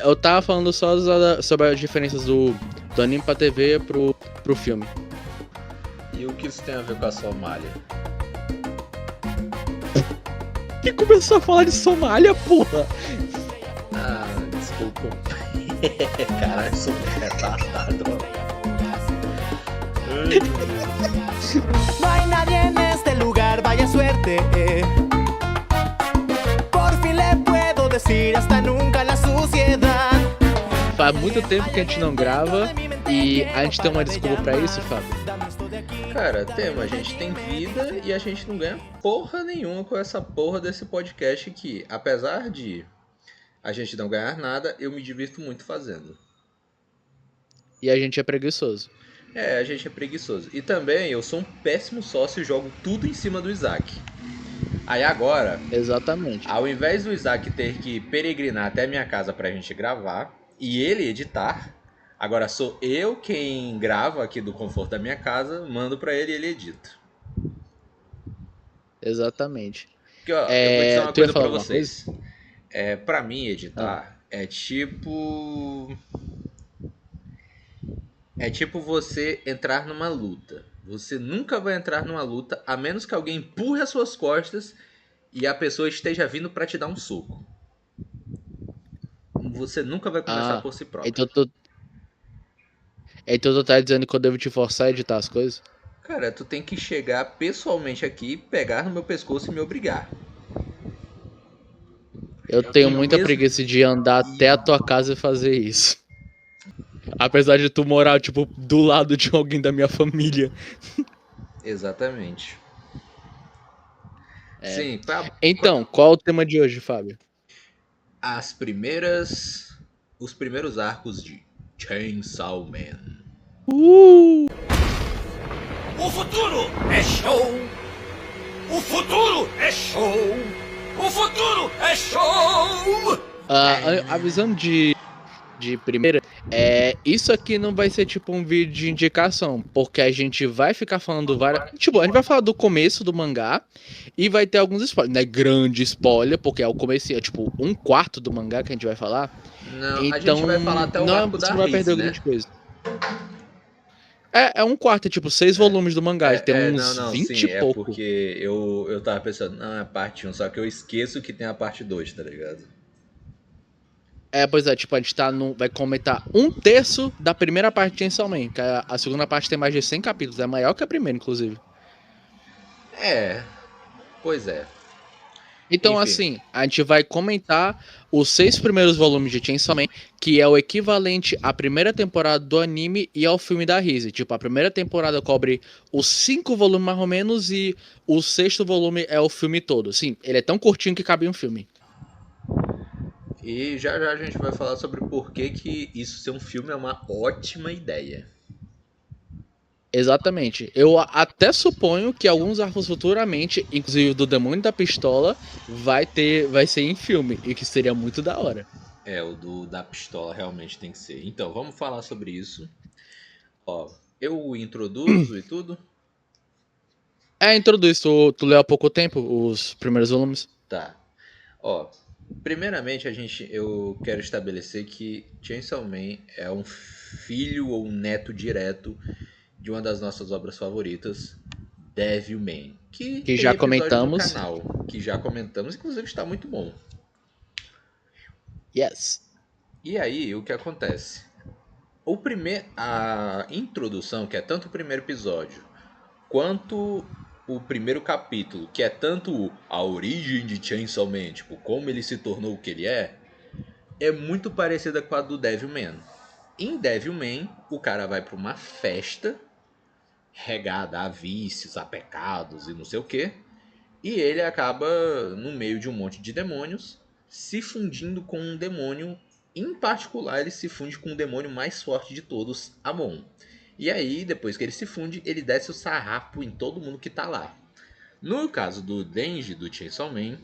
Eu tava falando só sobre as diferenças do anime pra TV pro filme. E o que isso tem a ver com a Somália? Que começou a falar de Somália, porra! Ah, desculpa. Caralho, sou retardado. No hay nadie neste lugar, vaya suerte. Por fin le puedo decir hasta nunca la suciedad. Faz muito tempo que a gente não grava e a gente tem uma desculpa pra isso, Fábio? Cara, a gente tem vida e a gente não ganha porra nenhuma com essa porra desse podcast que, apesar de a gente não ganhar nada, eu me divirto muito fazendo. E a gente é preguiçoso. A gente é preguiçoso. E também eu sou um péssimo sócio e jogo tudo em cima do Isaac. Aí agora, Exatamente. ao invés do Isaac ter que peregrinar até a minha casa pra gente gravar e ele editar, agora sou eu quem grava aqui do conforto da minha casa, mando pra ele e ele edita. Exatamente. Porque, ó, eu vou dizer uma Tu ia coisa falar pra alguma vocês. coisa? Pra mim, editar é tipo. É tipo você entrar numa luta. Você nunca vai entrar numa luta a menos que alguém empurre as suas costas e a pessoa esteja vindo pra te dar um soco. Você nunca vai começar por si próprio. Então tu tá dizendo que eu devo te forçar a editar as coisas? Cara, tu tem que chegar pessoalmente aqui, pegar no meu pescoço e me obrigar. Eu tenho E muita mesmo- preguiça de andar até a tua casa e fazer isso. Apesar de tu morar, tipo, do lado de alguém da minha família. Exatamente. Sim, Então, qual é o tema de hoje, Fábio? os primeiros arcos de Chainsaw Man. O futuro é show! O futuro é show! O futuro é show! Avisando de primeira, isso aqui não vai ser tipo um vídeo de indicação, porque a gente vai ficar falando Tipo, a gente vai falar do começo do mangá e vai ter alguns spoilers. Não é grande spoiler, porque é o começo, é tipo um quarto do mangá que a gente vai falar. Não, Então, a gente vai falar até o arco você da não vai perder Rize, né? grande coisa. É um quarto, é tipo 6 volumes do mangá. Tem uns 20 sim, e pouco. porque eu tava pensando, não, é parte 1, só que eu esqueço que tem a parte 2, tá ligado? Pois é, tipo, a gente vai comentar 1/3 da primeira parte de Chainsaw Man, que a segunda parte tem mais de 100 capítulos, é maior que a primeira, inclusive. Pois é. Então, Enfim. assim, a gente vai comentar os 6 primeiros volumes de Chainsaw Man, que é o equivalente à primeira temporada do anime e ao filme da Rize. Tipo, a primeira temporada cobre os 5 volumes mais ou menos e o 6º volume é o filme todo. Sim, ele é tão curtinho que cabe um filme. E já já a gente vai falar sobre por que isso ser um filme é uma ótima ideia. Exatamente. Eu até suponho que alguns arcos futuramente, inclusive do Demônio da Pistola, vai ser em filme, e que seria muito da hora. O da pistola realmente tem que ser. Então, vamos falar sobre isso. Ó, eu introduzo e tudo? Introduz, tu leu há pouco tempo os primeiros volumes? Tá. Ó, primeiramente eu quero estabelecer que Chainsaw Man é um filho ou um neto direto de uma das nossas obras favoritas, Devilman, que tem já episódio comentamos. no canal, que já comentamos, inclusive está muito bom. Yes. E aí, o que acontece? A introdução, que é tanto o primeiro episódio, quanto o primeiro capítulo, que é tanto a origem de Chainsaw Man, tipo, como ele se tornou o que ele é muito parecida com a do Devilman. Em Devilman, o cara vai para uma festa regada a vícios, a pecados e não sei o que, e ele acaba, no meio de um monte de demônios, se fundindo com um demônio. Em particular, ele se funde com o demônio mais forte de todos, Amon. E aí, depois que ele se funde, ele desce o sarrapo em todo mundo que tá lá. No caso do Denji, do Chainsaw Man,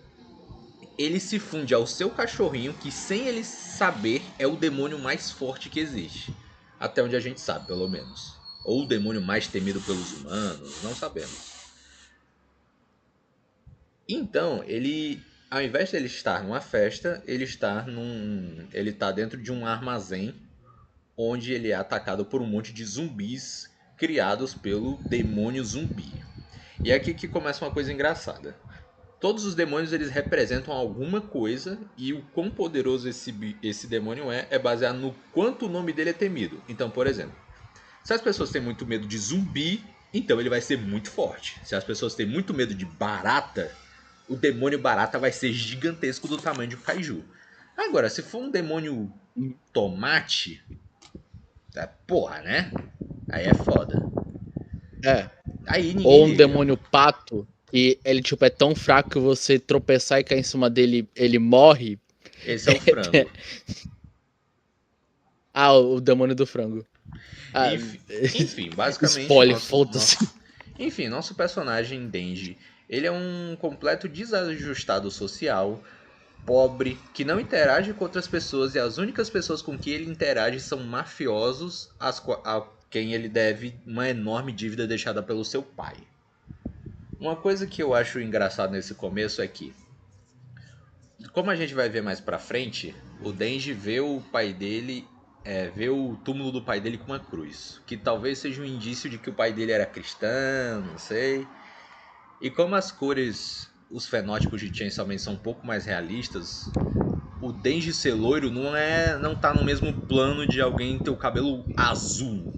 ele se funde ao seu cachorrinho, que sem ele saber é o demônio mais forte que existe. Até onde a gente sabe, pelo menos. Ou o demônio mais temido pelos humanos, não sabemos. Então, ele Ao invés de ele estar numa festa, ele tá dentro de um armazém onde ele é atacado por um monte de zumbis criados pelo demônio zumbi. E é aqui que começa uma coisa engraçada. Todos os demônios eles representam alguma coisa e o quão poderoso esse demônio é baseado no quanto o nome dele é temido. Então, por exemplo, se as pessoas têm muito medo de zumbi, então ele vai ser muito forte. Se as pessoas têm muito medo de barata, o demônio barata vai ser gigantesco do tamanho de um kaiju. Agora, se for um demônio tomate, porra, né? Aí é foda. É. Aí ninguém Ou um liga. demônio pato, que ele, tipo, é tão fraco que você tropeçar e cair em cima dele, ele morre. Esse é o frango. Ah, o demônio do frango. Ah, Enfim, basicamente. spoiler, foda-se. Enfim, nosso personagem Denji, ele é um completo desajustado social, pobre, que não interage com outras pessoas e as únicas pessoas com que ele interage são mafiosos a quem ele deve uma enorme dívida deixada pelo seu pai. Uma coisa que eu acho engraçado nesse começo é que, como a gente vai ver mais pra frente, o Denji vê o pai dele, vê o túmulo do pai dele com uma cruz, que talvez seja um indício de que o pai dele era cristão, não sei. E como as cores, os fenótipos de Chainsaw Man são um pouco mais realistas, o Denji ser loiro não tá no mesmo plano de alguém ter o cabelo azul,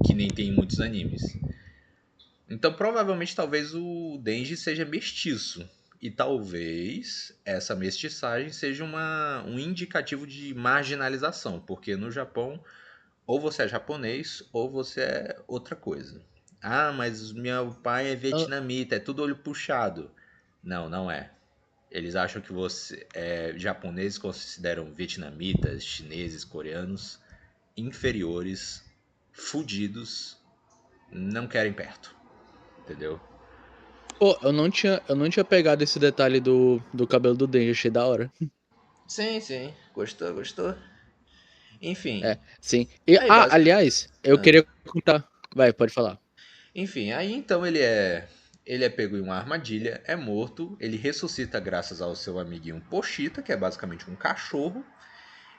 que nem tem em muitos animes. Então provavelmente talvez o Denji seja mestiço. E talvez essa mestiçagem seja um indicativo de marginalização, porque no Japão ou você é japonês ou você é outra coisa. Ah, mas meu pai é vietnamita, é tudo olho puxado. Não, não é. Eles acham que japoneses consideram vietnamitas, chineses, coreanos inferiores, fudidos, não querem perto. Entendeu? Pô, eu não tinha pegado esse detalhe do cabelo do Denji, achei da hora. Sim, sim. Gostou, gostou? Enfim. É, sim. E, Aí, basic... aliás, eu queria contar. Vai, pode falar. Enfim, aí então ele é pego em uma armadilha, é morto, ele ressuscita graças ao seu amiguinho Pochita, que é basicamente um cachorro,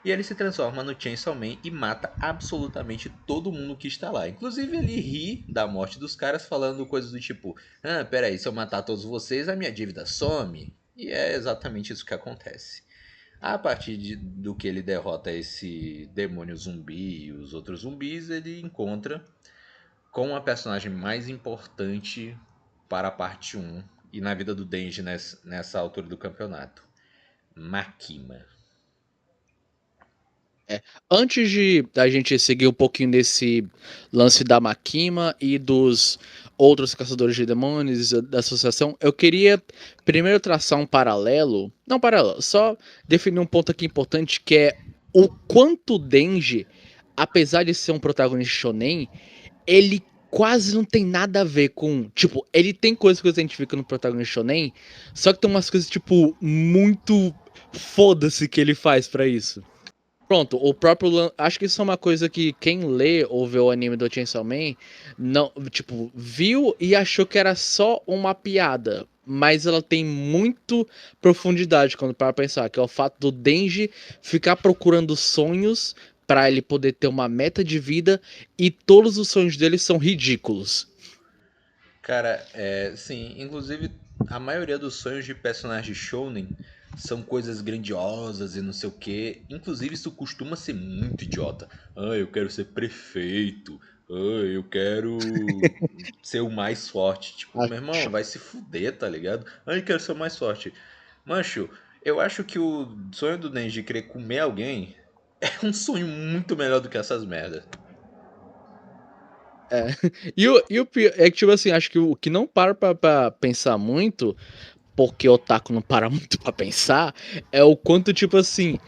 e ele se transforma no Chainsaw Man e mata absolutamente todo mundo que está lá. Inclusive ele ri da morte dos caras falando coisas do tipo: "Ah, peraí, se eu matar todos vocês, a minha dívida some". E é exatamente isso que acontece. A partir do que ele derrota esse demônio zumbi e os outros zumbis, ele encontra com a personagem mais importante para a parte 1 e na vida do Denji nessa altura do campeonato, Makima. Antes de a gente seguir um pouquinho desse lance da Makima e dos outros caçadores de demônios da associação, eu queria primeiro traçar um paralelo, não paralelo, só definir um ponto aqui importante, que é o quanto o Denji, apesar de ser um protagonista shonen, ele quase não tem nada a ver com, tipo, ele tem coisas que você identifica no protagonista shonen, só que tem umas coisas, tipo, muito foda-se que ele faz pra isso. Pronto, o próprio. Acho que isso é uma coisa que quem lê ou vê o anime do Chainsaw Man, não, tipo, viu e achou que era só uma piada. Mas ela tem muito profundidade quando para pensar, que é o fato do Denji ficar procurando sonhos pra ele poder ter uma meta de vida e todos os sonhos dele são ridículos. Cara, sim, inclusive a maioria dos sonhos de personagens shounen são coisas grandiosas e não sei o que. Inclusive isso costuma ser muito idiota. Ah, eu quero ser prefeito. Ah, eu quero ser o mais forte. Tipo, meu irmão, vai se fuder, tá ligado? Ah, eu quero ser o mais forte. Mancho, eu acho que o sonho do Denji querer comer alguém é um sonho muito melhor do que essas merdas. É. E o pior é que, tipo assim, acho que o que não para pra pensar muito, porque o otaku não para muito pra pensar, é o quanto, tipo assim,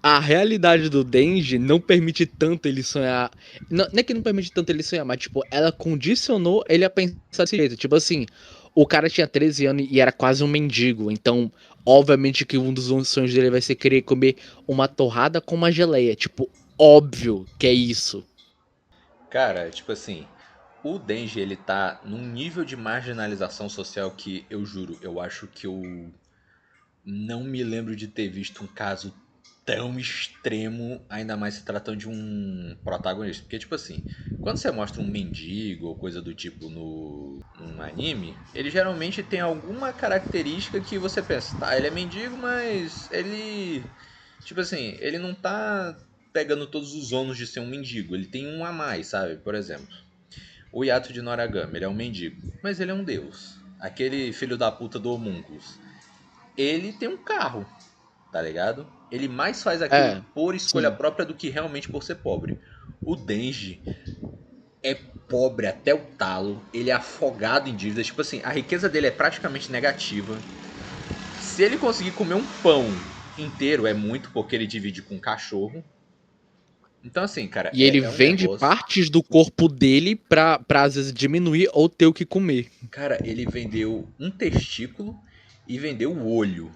a realidade do Denji não permite tanto ele sonhar. Não é que não permite tanto ele sonhar, mas, tipo, ela condicionou ele a pensar desse jeito. Tipo assim, o cara tinha 13 anos e era quase um mendigo, então, obviamente que um dos sonhos dele vai ser querer comer uma torrada com uma geleia. Tipo, óbvio que é isso. Cara, tipo assim, o Denji ele tá num nível de marginalização social que eu juro, eu acho que não me lembro de ter visto um caso tão extremo, ainda mais se tratando de um protagonista. Porque, tipo assim, quando você mostra um mendigo ou coisa do tipo num anime, ele geralmente tem alguma característica que você pensa, tá, ele é mendigo, mas ele... Tipo assim, ele não tá pegando todos os ônus de ser um mendigo. Ele tem um a mais, sabe? Por exemplo, o Yato de Noragami, ele é um mendigo, mas ele é um deus. Aquele filho da puta do Homúnculos, ele tem um carro, tá ligado? Ele mais faz aquilo É, por escolha sim. própria do que realmente por ser pobre. O Denji é pobre até o talo, ele é afogado em dívidas, tipo assim, a riqueza dele é praticamente negativa. Se ele conseguir comer um pão inteiro é muito, porque ele divide com um cachorro. Então assim, cara, E ele é um vende negócio... partes do corpo dele pra às vezes diminuir ou ter o que comer. Cara, ele vendeu um testículo e vendeu o olho.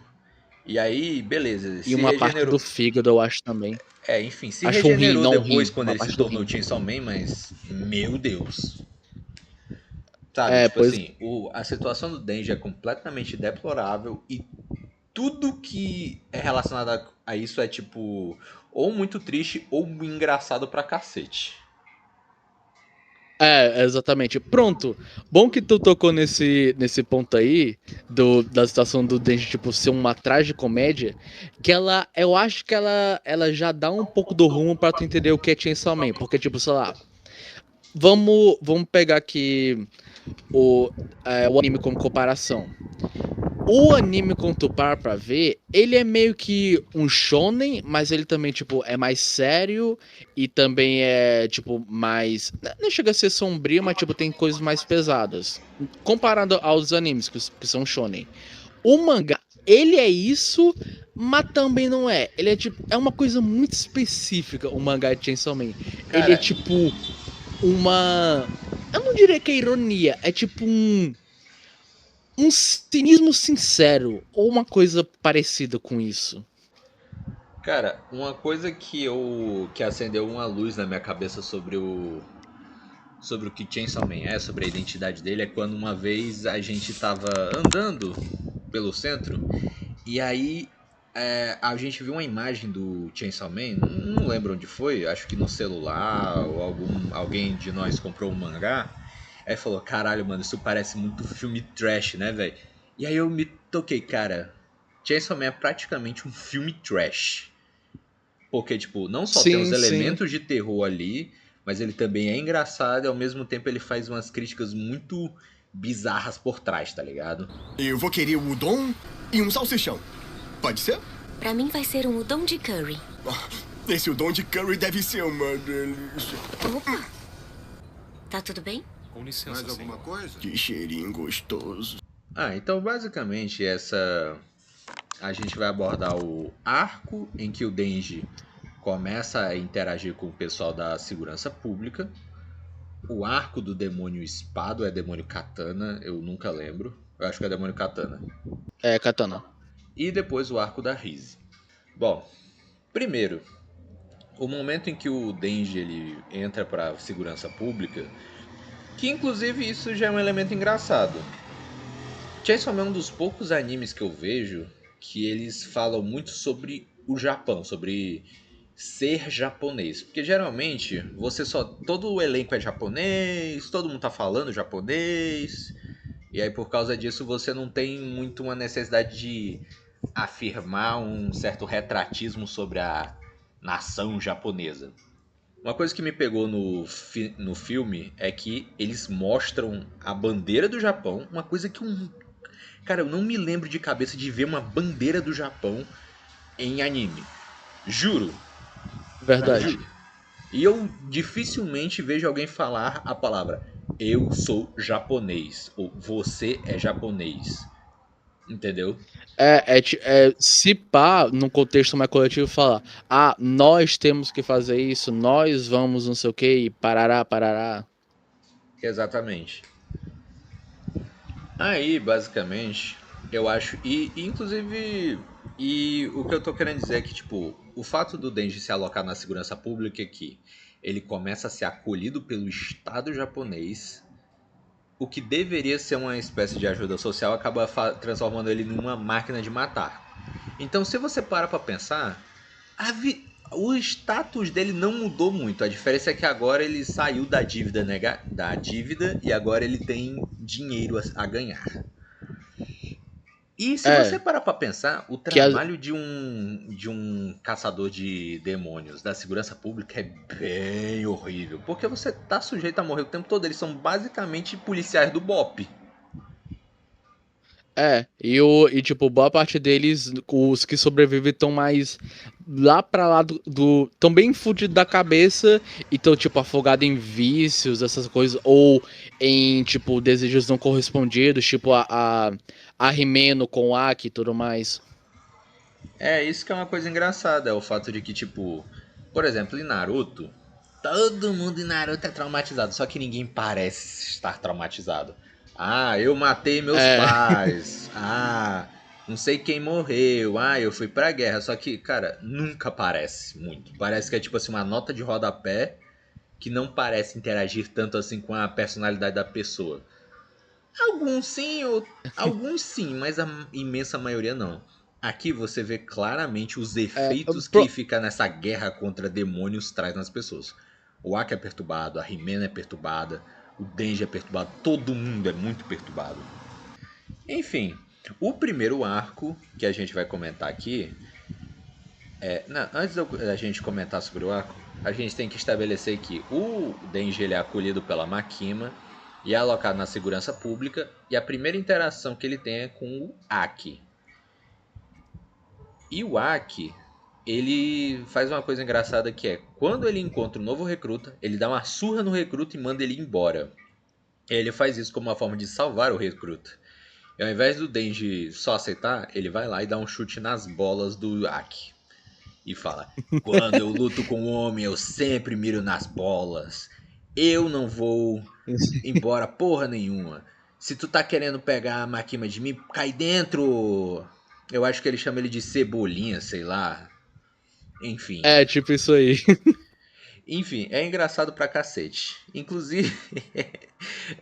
E aí, beleza, E se uma parte do regenerou. fígado, eu acho também. É, enfim, se Acho um rim, regenerou não um depois rim, quando uma ele se parte do tornou rim. Chainsaw Man, mas meu Deus. Sabe, É, tipo pois assim, a situação do Denji é completamente deplorável e tudo que é relacionado a isso é tipo ou muito triste ou engraçado pra cacete. exatamente. Pronto. Bom que tu tocou nesse ponto aí, da situação do Denji, tipo, ser uma tragicomédia, que eu acho que ela já dá um pouco do rumo pra tu entender o que é Chainsaw Man, porque, tipo, sei lá, vamos pegar aqui o anime como comparação. O anime, quando tu para pra ver, ele é meio que um shonen, mas ele também, tipo, é mais sério e também é, tipo, mais... Não chega a ser sombrio, mas, tipo, tem coisas mais pesadas. Comparado aos animes que são shonen. O mangá, ele é isso, mas também não é. Ele é, tipo, é uma coisa muito específica, o mangá de Chainsaw Man. Ele é, Cara, tipo, uma... Eu não diria que é ironia, é tipo um cinismo sincero, ou uma coisa parecida com isso. cara, uma coisa que acendeu uma luz na minha cabeça sobre o que Chainsaw Man é, sobre a identidade dele, é quando uma vez a gente tava andando pelo centro e aí a gente viu uma imagem do Chainsaw Man, não lembro onde foi, acho que no celular ou alguém de nós comprou um mangá. Aí falou, caralho, mano, isso parece muito filme trash, né, velho? E aí eu me toquei, cara, Chainsaw Man é praticamente um filme trash. Porque, tipo, não só tem os Sim, sim. elementos de terror ali, mas ele também é engraçado e ao mesmo tempo ele faz umas críticas muito bizarras por trás, tá ligado? Eu vou querer o udon e um salsichão. Pode ser? Pra mim vai ser um udon de curry. Esse udon de curry deve ser uma delícia. Opa! Tá tudo bem? Com licença, Mais alguma coisa? Que cheirinho gostoso. Ah, então basicamente a gente vai abordar o arco em que o Denji começa a interagir com o pessoal da segurança pública, o arco do demônio Espado, é demônio Katana, eu nunca lembro, eu acho que é demônio Katana, É, Katana. e depois o arco da Rize. Bom, primeiro, o momento em que o Denji ele entra para a segurança pública, que inclusive isso já é um elemento engraçado. Chainsaw Man é um dos poucos animes que eu vejo que eles falam muito sobre o Japão, sobre ser japonês. Porque geralmente todo o elenco é japonês, todo mundo tá falando japonês. E aí por causa disso você não tem muito uma necessidade de afirmar um certo retratismo sobre a nação japonesa. Uma coisa que me pegou no filme é que eles mostram a bandeira do Japão, uma coisa que cara, eu não me lembro de cabeça de ver uma bandeira do Japão em anime. Juro. Verdade. Juro. E eu dificilmente vejo alguém falar a palavra eu sou japonês ou você é japonês. Entendeu? Se pá, num contexto mais coletivo, falar, nós temos que fazer isso, nós vamos não sei o que, e parará, parará. Exatamente. Aí, basicamente, eu acho. Inclusive. E o que eu tô querendo dizer é que, tipo, o fato do Denji se alocar na segurança pública é que ele começa a ser acolhido pelo Estado japonês. O que deveria ser uma espécie de ajuda social acaba transformando ele numa máquina de matar. Então, se você para pra pensar, o status dele não mudou muito. A diferença é que agora ele saiu da dívida, da dívida e agora ele tem dinheiro a ganhar. E se você parar pra pensar, o trabalho de um caçador de demônios da segurança pública é bem horrível. Porque você tá sujeito a morrer o tempo todo. Eles são basicamente policiais do BOPE. E tipo, boa parte deles, os que sobrevivem, estão mais lá pra lá tão bem fudidos da cabeça e tão, tipo, afogado em vícios, essas coisas, ou em, tipo, desejos não correspondidos, tipo a Rimeno com o Aki e tudo mais. Isso que é uma coisa engraçada, é o fato de que, tipo, por exemplo, em Naruto, todo mundo em Naruto é traumatizado, só que ninguém parece estar traumatizado. Ah, eu matei meus pais. Ah, não sei quem morreu. Ah, eu fui pra guerra. Só que, cara, nunca parece muito. Parece que é tipo assim, uma nota de rodapé que não parece interagir tanto assim com a personalidade da pessoa. Alguns sim, mas a imensa maioria não. Aqui você vê claramente os efeitos que ficar nessa guerra contra demônios traz nas pessoas. O Aki é perturbado, a Rimena é perturbada, o Denji é perturbado, todo mundo é muito perturbado. Enfim, o primeiro arco que a gente vai comentar aqui antes da gente comentar sobre o arco, a gente tem que estabelecer que o Denji ele é acolhido pela Makima e é alocado na segurança pública, e a primeira interação que ele tem é com o Aki. E o Aki, ele faz uma coisa engraçada que é, quando ele encontra um novo recruta, ele dá uma surra no recruta e manda ele embora. Ele faz isso como uma forma de salvar o recruta. E ao invés do Denji só aceitar, ele vai lá e dá um chute nas bolas do Aki. E fala, quando eu luto com um homem, eu sempre miro nas bolas. Eu não vou embora porra nenhuma. Se tu tá querendo pegar a Makima de mim, cai dentro. Eu acho que ele chama ele de Cebolinha, sei lá. Enfim. É, tipo isso aí. Enfim, é engraçado pra cacete. Inclusive,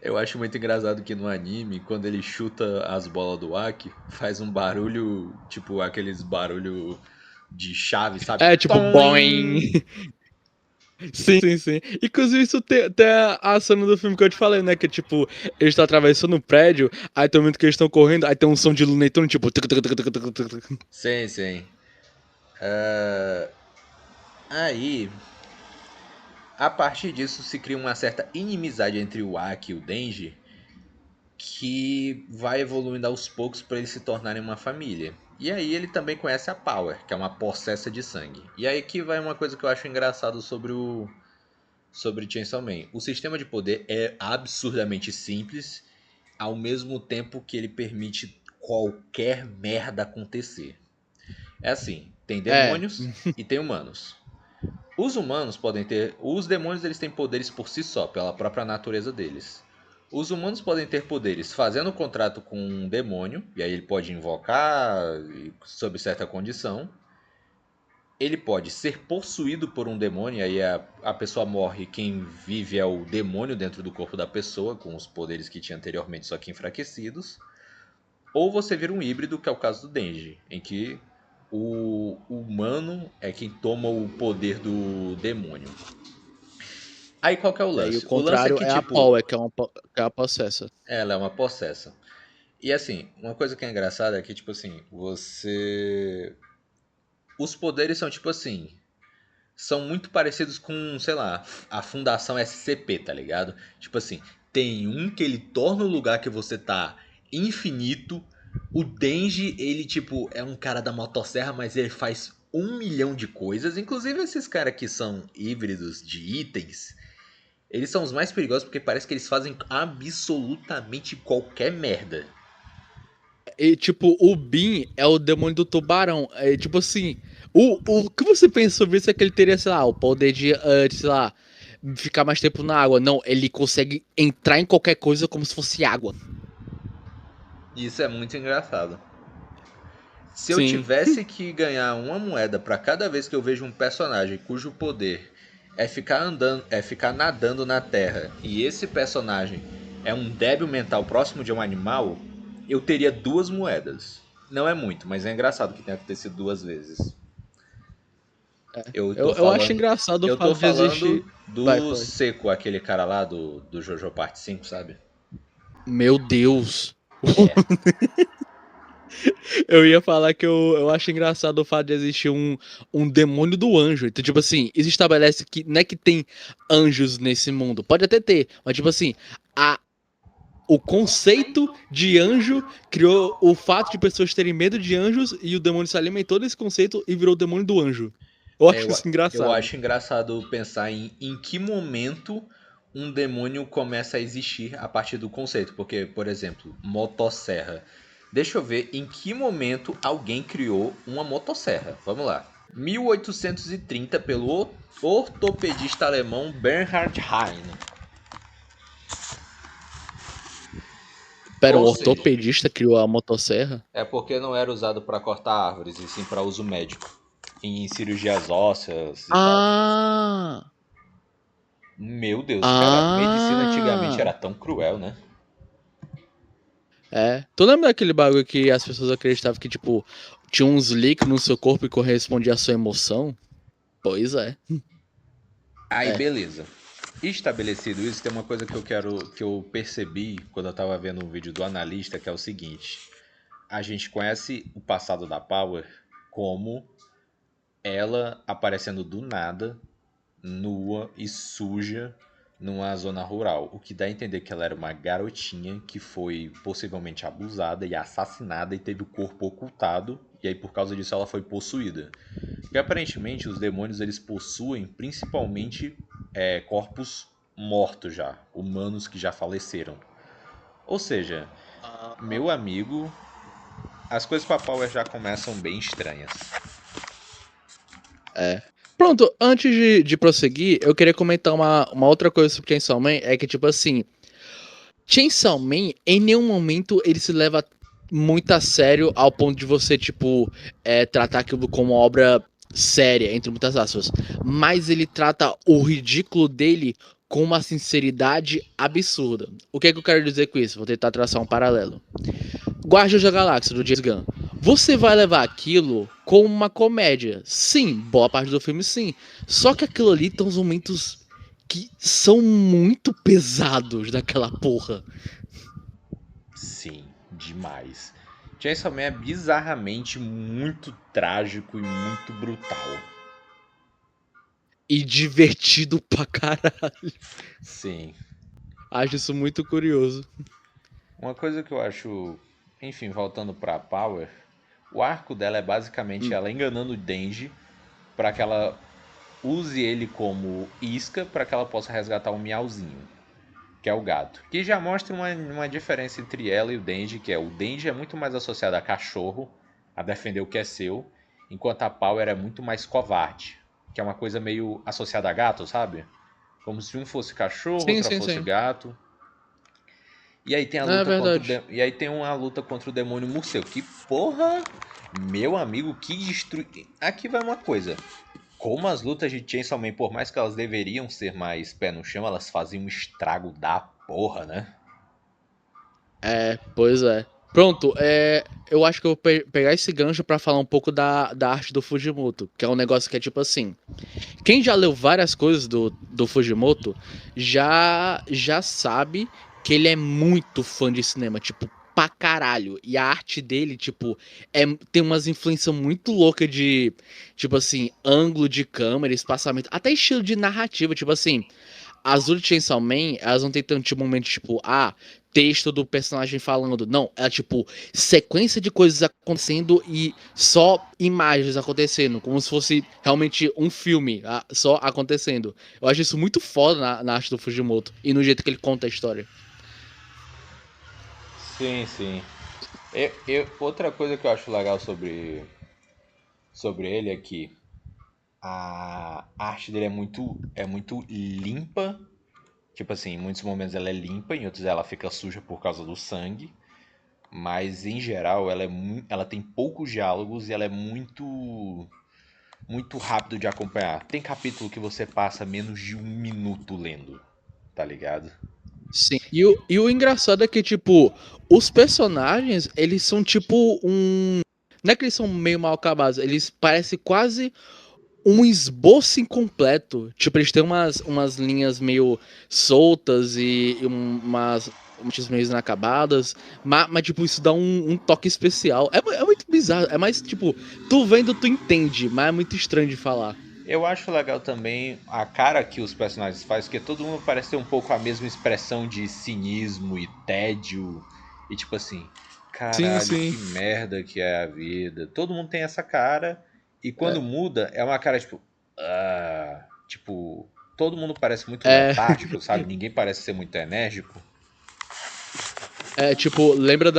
eu acho muito engraçado que no anime, quando ele chuta as bolas do Aki, faz um barulho, tipo aqueles barulho de chave, sabe? É, tipo, boing. Sim. Inclusive, isso tem a cena do filme que eu te falei, né? Que, tipo, eles estão atravessando um prédio, aí tem um momento que eles estão correndo, aí tem um som de lunetone, tipo... Sim. Aí, a partir disso, se cria uma certa inimizade entre o Aki e o Denji, que vai evoluindo aos poucos para eles se tornarem uma família. E aí ele também conhece a Power, que é uma possessa de sangue. E aí que vai uma coisa que eu acho engraçado sobre Chainsaw Man. O sistema de poder é absurdamente simples, ao mesmo tempo que ele permite qualquer merda acontecer. É assim, tem demônios e tem humanos. Os humanos podem ter... Os demônios eles têm poderes por si só, pela própria natureza deles. Os humanos podem ter poderes fazendo contrato com um demônio, e aí ele pode invocar sob certa condição. Ele pode ser possuído por um demônio, e aí a pessoa morre, quem vive é o demônio dentro do corpo da pessoa, com os poderes que tinha anteriormente, só que enfraquecidos. Ou você vira um híbrido, que é o caso do Denji, em que o humano é quem toma o poder do demônio. Aí qual que é o lance? E o contrário é a Power, que é a possessa. Ela é uma possessa. E assim, uma coisa que é engraçada é que, tipo assim, os poderes são tipo assim... São muito parecidos com, sei lá, a Fundação SCP, tá ligado? Tipo assim, tem um que ele torna o lugar que você tá infinito. O Denji, ele tipo, é um cara da motosserra, mas ele faz 1 milhão de coisas. Inclusive esses caras que são híbridos de itens... Eles são os mais perigosos porque parece que eles fazem absolutamente qualquer merda. E, tipo, o Bin é o demônio do tubarão. É, tipo assim, o que você pensa sobre isso é que ele teria, sei lá, o poder de, sei lá, ficar mais tempo na água. Não, ele consegue entrar em qualquer coisa como se fosse água. Isso é muito engraçado. Se eu tivesse que ganhar uma moeda pra cada vez que eu vejo um personagem cujo poder é ficar nadando na terra, e esse personagem é um débil mental próximo de um animal, eu teria 2 moedas. Não é muito, mas é engraçado que tenha acontecido 2 vezes. Eu tô Eu acho falando. engraçado o Eu tô fato de existir. falando Vai, do foi. Seco, aquele cara lá do Jojo Parte 5, sabe? Meu Deus. É. Eu ia falar que eu acho engraçado o fato de existir um demônio do anjo. Então, tipo assim, isso estabelece que não é que tem anjos nesse mundo. Pode até ter, mas tipo assim, a, o conceito de anjo criou o fato de pessoas terem medo de anjos e o demônio se alimentou desse conceito e virou o demônio do anjo. Eu É, acho eu, isso eu engraçado. acho engraçado pensar em que momento um demônio começa a existir a partir do conceito. Porque, por exemplo, motosserra. Deixa eu ver em que momento alguém criou uma motosserra. Vamos lá. 1830 pelo ortopedista alemão Bernhard Heine. Pera, um Ou seja, ortopedista criou a motosserra? é porque não era usado para cortar árvores, e sim para uso médico. Em cirurgias ósseas e tal. Ah! Meu Deus, cara, medicina antigamente Ah! era tão cruel, né? É. Tu lembra daquele bagulho que as pessoas acreditavam que, tipo, tinha uns líquidos no seu corpo e correspondia à sua emoção? Pois é. Aí, É. beleza. Estabelecido isso, tem uma coisa que eu percebi quando eu tava vendo um vídeo do analista, que é o seguinte: a gente conhece o passado da Power como ela aparecendo do nada, nua e suja numa zona rural, o que dá a entender que ela era uma garotinha que foi possivelmente abusada e assassinada e teve o corpo ocultado, e aí por causa disso ela foi possuída. Porque aparentemente os demônios eles possuem principalmente corpos mortos já, humanos que já faleceram. Ou seja, meu amigo, as coisas com a Power já começam bem estranhas. É. Pronto, antes de prosseguir, eu queria comentar uma outra coisa sobre Chainsaw Man, é que, tipo assim, Chainsaw Man, em nenhum momento ele se leva muito a sério ao ponto de você, tipo, tratar aquilo como obra séria, entre muitas aspas. Mas ele trata o ridículo dele com uma sinceridade absurda. O que é que eu quero dizer com isso? Vou tentar traçar um paralelo. Guardiões da Galáxia, do James Gunn. Você vai levar aquilo como uma comédia. Sim, boa parte do filme sim. Só que aquilo ali tem uns momentos que são muito pesados daquela porra. Sim, demais. Chainsaw Man é bizarramente muito trágico e muito brutal. E divertido pra caralho. Sim. Acho isso muito curioso. Uma coisa que eu acho, enfim, voltando pra Power, o arco dela é basicamente ela enganando o Denji para que ela use ele como isca para que ela possa resgatar o Miauzinho, que é o gato. Que já mostra uma diferença entre ela e o Denji, que é o Denji é muito mais associado a cachorro, a defender o que é seu, enquanto a Power é muito mais covarde, que é uma coisa meio associada a gato, sabe? Como se um fosse cachorro, Sim, outra sim, fosse sim. gato. E aí tem a Não, é luta contra verdade. e aí tem uma luta contra o demônio morcego. Que porra! Meu amigo, que destru... Aqui vai uma coisa. Como as lutas de Chainsaw Man, por mais que elas deveriam ser mais pé no chão, elas faziam um estrago da porra, né? Pois é. Pronto, eu acho que eu vou pegar esse gancho pra falar um pouco da arte do Fujimoto, que é um negócio que é tipo assim. Quem já leu várias coisas do Fujimoto já sabe que ele é muito fã de cinema, tipo, pra caralho. E a arte dele, tipo, tem umas influências muito loucas de, tipo assim, ângulo de câmera, espaçamento, até estilo de narrativa, tipo assim. As do Chainsaw Man, elas não tem tanto tipo, momento, tipo, texto do personagem falando. Não, é tipo, sequência de coisas acontecendo e só imagens acontecendo, como se fosse realmente um filme só acontecendo. Eu acho isso muito foda na arte do Fujimoto e no jeito que ele conta a história. Sim, sim. Outra coisa que eu acho legal sobre ele é que a arte dele é muito limpa. Tipo assim, em muitos momentos ela é limpa, em outros ela fica suja por causa do sangue. Mas em geral ela tem poucos diálogos e ela é muito rápido de acompanhar. Tem capítulo que você passa menos de 1 minuto lendo, tá ligado? Sim. E o engraçado é que, tipo, os personagens, eles são tipo um. Não é que eles são meio mal acabados, eles parecem quase um esboço incompleto. Tipo, eles têm umas linhas meio soltas e umas meio inacabadas. Mas, tipo, isso dá um toque especial. É muito bizarro. É mais, tipo, tu vendo, tu entende, mas é muito estranho de falar. Eu acho legal também a cara que os personagens fazem, porque todo mundo parece ter um pouco a mesma expressão de cinismo e tédio. E tipo assim, Sim, caralho, sim. que merda que é a vida. Todo mundo tem essa cara. E quando muda, é uma cara tipo. Ah, tipo, todo mundo parece muito É, letárgico, sabe? Ninguém parece ser muito enérgico. tipo, lembra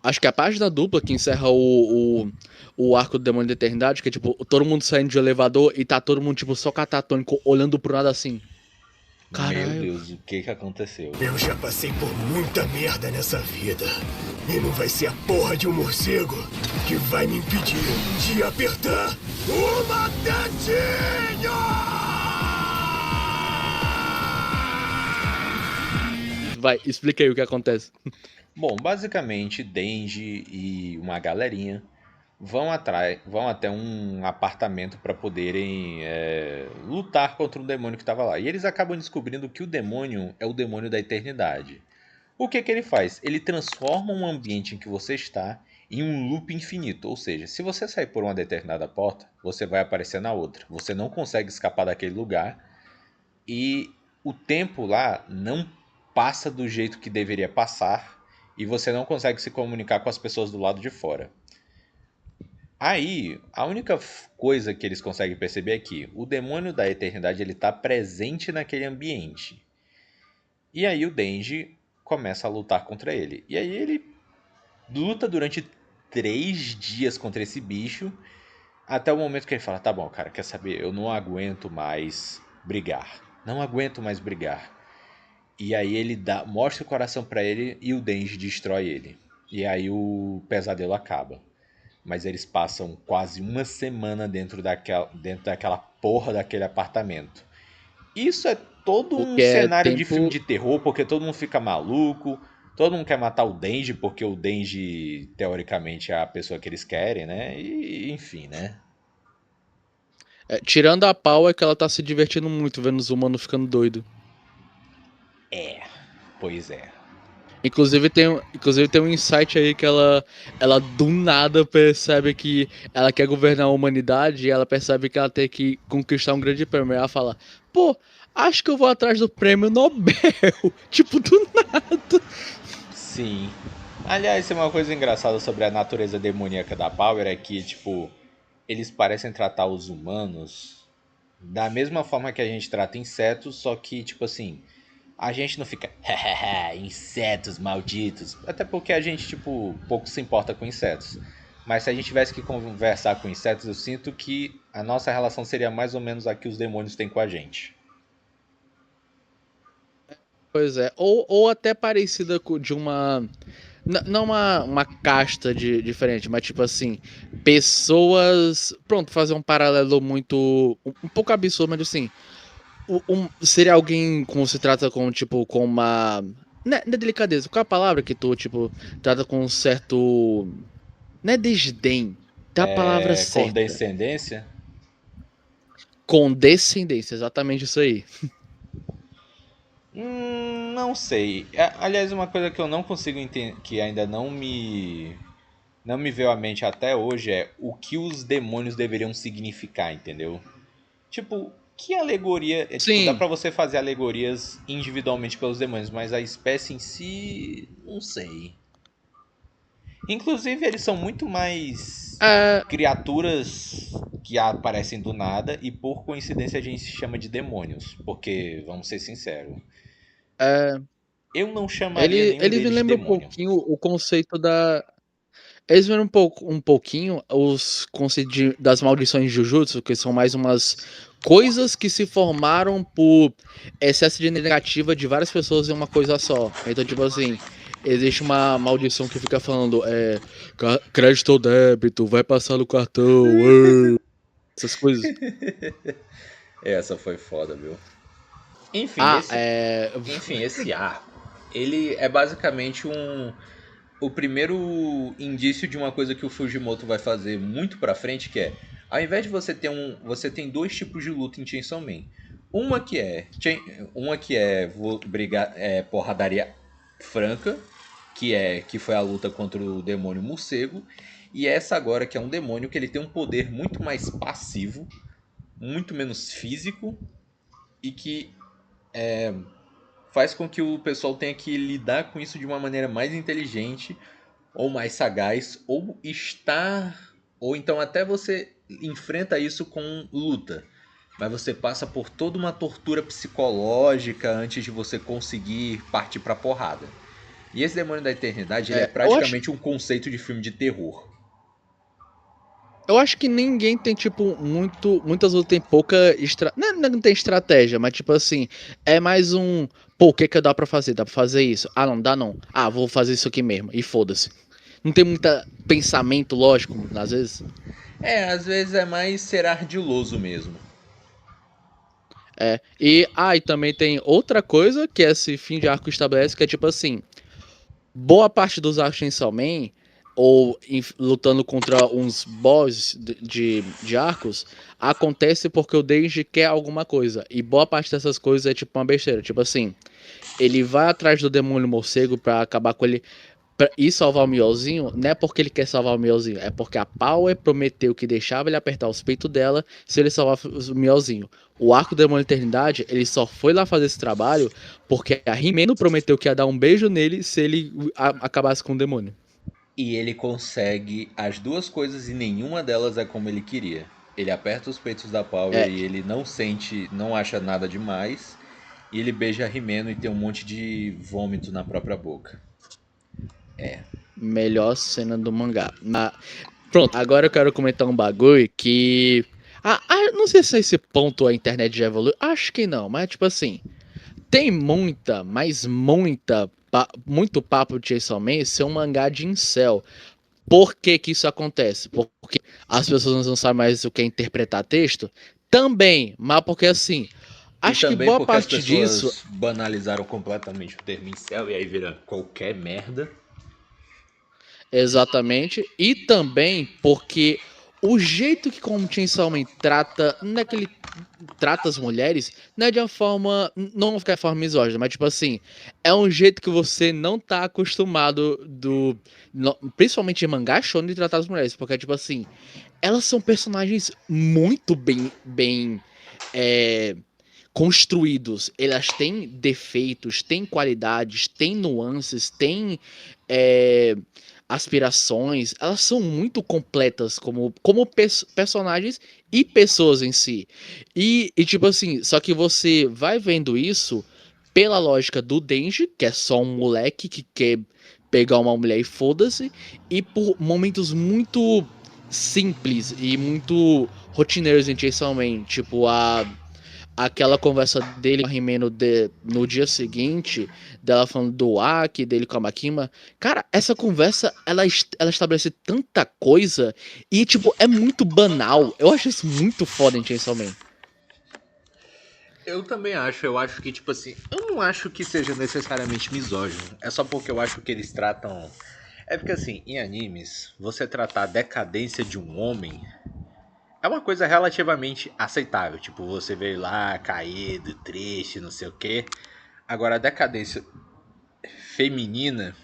acho que é a página dupla que encerra o arco do Demônio da Eternidade, que é tipo, todo mundo saindo de elevador e tá todo mundo, tipo, só catatônico, olhando pro nada assim. Meu Caralho. Deus, o que que aconteceu? Eu já passei por muita merda nessa vida. E não vai ser a porra de um morcego que vai me impedir de apertar uma tetinha! Vai, explica aí o que acontece. Bom, basicamente, Denji e uma galerinha vão até um apartamento para poderem lutar contra um demônio que estava lá. E eles acabam descobrindo que o demônio é o demônio da eternidade. O que que ele faz? Ele transforma um ambiente em que você está em um loop infinito. Ou seja, se você sair por uma determinada porta, você vai aparecer na outra. Você não consegue escapar daquele lugar e o tempo lá não passa do jeito que deveria passar e você não consegue se comunicar com as pessoas do lado de fora. Aí, a única coisa que eles conseguem perceber é que o demônio da eternidade ele está presente naquele ambiente. E aí o Denji começa a lutar contra ele. E aí ele luta durante 3 dias contra esse bicho, até o momento que ele fala: tá bom, cara, quer saber? Eu não aguento mais brigar. Não aguento mais brigar. E aí ele mostra o coração pra ele e o Denji destrói ele. E aí o pesadelo acaba. Mas eles passam quase uma semana dentro daquela porra daquele apartamento. Isso é todo um Porque é cenário de filme tempo. de terror, porque todo mundo fica maluco, todo mundo quer matar o Denji, porque o Denji, teoricamente, é a pessoa que eles querem, né? E enfim, né? Tirando a pau, é que ela tá se divertindo muito vendo os humanos ficando doido. Pois é. Inclusive tem um insight aí que ela do nada percebe que ela quer governar a humanidade e ela percebe que ela tem que conquistar um grande prêmio. E ela fala, pô, acho que eu vou atrás do prêmio Nobel. Tipo, do nada. Sim. Aliás, uma coisa engraçada sobre a natureza demoníaca da Power é que, tipo, eles parecem tratar os humanos da mesma forma que a gente trata insetos, só que, tipo assim, a gente não fica, hahaha, insetos malditos. Até porque a gente, tipo, pouco se importa com insetos. Mas se a gente tivesse que conversar com insetos, eu sinto que a nossa relação seria mais ou menos a que os demônios têm com a gente. Pois é. Ou até parecida com de uma. Não uma casta diferente, mas tipo assim, pessoas. Pronto, fazer um paralelo muito. Um pouco absurdo, mas assim. Seria alguém como se trata com, tipo, com uma. Não é delicadeza, qual é a palavra que tu, tipo, trata com um certo. Não é desdém. Tem a palavra É, certa. condescendência? Condescendência, exatamente isso aí. Não sei. Aliás, uma coisa que eu não consigo entender, que ainda não me veio à mente até hoje é o que os demônios deveriam significar, entendeu? Tipo, que alegoria. Tipo, dá Sim. pra você fazer alegorias individualmente pelos demônios, mas a espécie em si. Não sei. Inclusive, eles são muito mais É, criaturas que aparecem do nada e por coincidência a gente chama de demônios. Porque, vamos ser sinceros, é, eu não chamaria nenhum eles me deles de lembram um demônio. pouquinho o conceito da. Eles me lembram um pouquinho os conceitos das maldições de Jujutsu, que são mais umas coisas que se formaram por excesso de energia negativa de várias pessoas em uma coisa só. Então, tipo assim, existe uma maldição que fica falando, crédito ou débito, vai passar no cartão, essas coisas. Essa foi foda, viu? Enfim, Ah, esse, enfim, esse arco, ele é basicamente o primeiro indício de uma coisa que o Fujimoto vai fazer muito pra frente, que é, ao invés de você tem dois tipos de luta em Chainsaw Man. Uma que é, uma que é brigar, porradaria franca, que foi a luta contra o demônio morcego, e essa agora que é um demônio que ele tem um poder muito mais passivo, muito menos físico e que faz com que o pessoal tenha que lidar com isso de uma maneira mais inteligente ou mais sagaz, ou estar, ou então até você enfrenta isso com luta, mas você passa por toda uma tortura psicológica antes de você conseguir partir pra porrada. E esse Demônio da Eternidade, ele é eu acho, praticamente um conceito de filme de terror. eu acho que ninguém tem, tipo, muitas lutas tem pouca não tem estratégia, mas tipo assim, é mais um, pô, o que que dá pra fazer? Dá pra fazer isso? Ah, não dá não. Ah, vou fazer isso aqui mesmo. E foda-se. Não tem muita pensamento lógico, às vezes. Às vezes é mais ser ardiloso mesmo. E também tem outra coisa que esse fim de arco estabelece, que é tipo assim, boa parte dos arcos de Chainsaw Man, ou lutando contra uns boss de arcos, acontece porque o Denji quer alguma coisa. E boa parte dessas coisas é tipo uma besteira. Tipo assim, ele vai atrás do demônio morcego pra acabar com ele ir salvar o Miozinho, não é porque ele quer salvar o Miozinho, é porque a Power prometeu que deixava ele apertar os peitos dela se ele salvar o Miozinho. O arco do Demônio da Eternidade, ele só foi lá fazer esse trabalho porque a Rimeno prometeu que ia dar um beijo nele se ele acabasse com o demônio. E ele consegue as duas coisas e nenhuma delas é como ele queria. Ele aperta os peitos da Power É, e ele não sente, não acha nada demais. E ele beija a Rimeno e tem um monte de vômito na própria boca. melhor cena do mangá. Pronto, agora eu quero comentar um bagulho que. Não sei se a esse ponto a internet já evoluiu. Acho que não, mas tipo assim. Tem muita, mas muita, muito papo de Chainsaw Man ser um mangá de incel. Por que que isso acontece? Porque as pessoas não sabem mais o que é interpretar texto? Também, mas porque assim, E acho que também boa porque as parte disso, pessoas banalizaram completamente o termo incel e aí vira qualquer merda. exatamente, e também porque o jeito que como Chainsaw Man trata, não é que ele trata as mulheres, não é de uma forma, não ficar de forma misógina, mas tipo assim, é um jeito que você não tá acostumado principalmente em mangá shonen de tratar as mulheres, porque tipo assim, elas são personagens muito bem é, construídos. Elas têm defeitos, têm qualidades, têm nuances, têm é, aspirações. Elas são muito completas como personagens e pessoas em si. E tipo assim, só que você vai vendo isso pela lógica do Denji, que é só um moleque que quer pegar uma mulher e foda-se, e por momentos muito simples e muito rotineiros em Chainsaw Man, tipo aquela conversa dele com a Rimeno no dia seguinte, dela falando do Aki, dele com a Makima. Cara, essa conversa, ela estabelece tanta coisa e, tipo, é muito banal. Eu acho isso muito foda em Chainsaw Man. Eu também acho, eu acho que, tipo assim, eu não acho que seja necessariamente misógino. É só porque eu acho que eles tratam. É porque, assim, em animes, você tratar a decadência de um homem é uma coisa relativamente aceitável. Tipo, você vê lá caído, triste, não sei o quê. Agora, a decadência feminina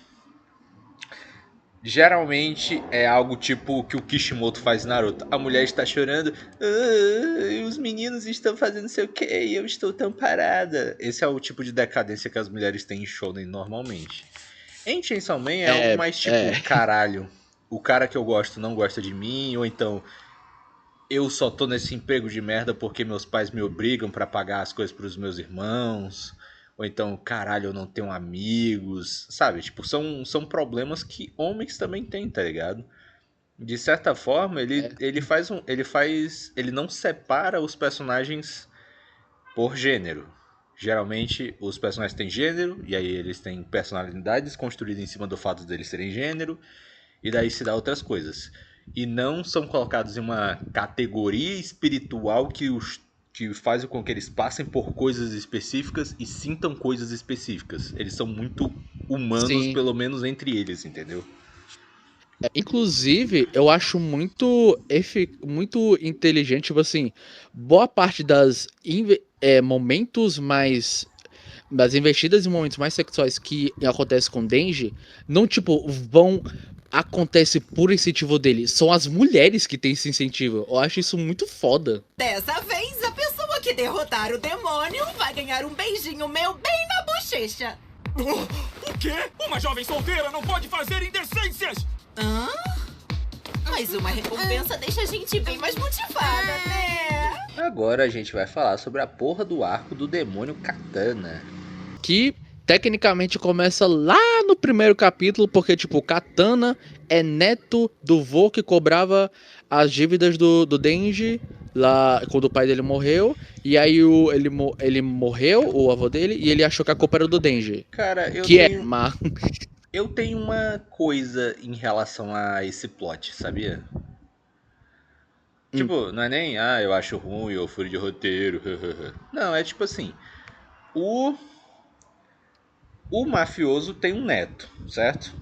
geralmente é algo tipo o que o Kishimoto faz em Naruto. A mulher está chorando, os meninos estão fazendo não sei o que e eu estou tão parada. Esse é o tipo de decadência que as mulheres têm em shonen normalmente. Em Chainsaw Man é algo É, mais tipo, é. caralho, o cara que eu gosto não gosta de mim, ou então eu só tô nesse emprego de merda porque meus pais me obrigam pra pagar as coisas pros meus irmãos. Ou então, caralho, eu não tenho amigos. Sabe? Tipo, são problemas que homens também têm, tá ligado? De certa forma, ele faz um. Ele faz. Ele não separa os personagens por gênero. Geralmente os personagens têm gênero, e aí eles têm personalidades construídas em cima do fato deles serem gênero, e daí se dá outras coisas. E não são colocados em uma categoria espiritual que que faz com que eles passem por coisas específicas e sintam coisas específicas. Eles são muito humanos, Sim. pelo menos entre eles, entendeu? Inclusive, eu acho muito inteligente, tipo assim, boa parte momentos mais. Das investidas em momentos mais sexuais que acontece com o Denji, não, tipo, acontece por incentivo dele. São as mulheres que têm esse incentivo. Eu acho isso muito foda. Dessa vez, a pessoa que derrotar o demônio vai ganhar um beijinho meu bem na bochecha. O quê? Uma jovem solteira não pode fazer indecências! Hã? Mas uma recompensa deixa a gente bem mais motivada, né? Agora a gente vai falar sobre a porra do arco do demônio Katana. Que tecnicamente começa lá no primeiro capítulo, porque, tipo, o Katana é neto do vô que cobrava as dívidas do Denji lá quando o pai dele morreu. E aí ele morreu, o avô dele, e ele achou que a culpa era do Denji. Cara, eu tenho uma coisa em relação a esse plot, sabia? Tipo, não é nem, eu acho ruim, eu furo de roteiro. Não, é tipo assim, o mafioso tem um neto, certo?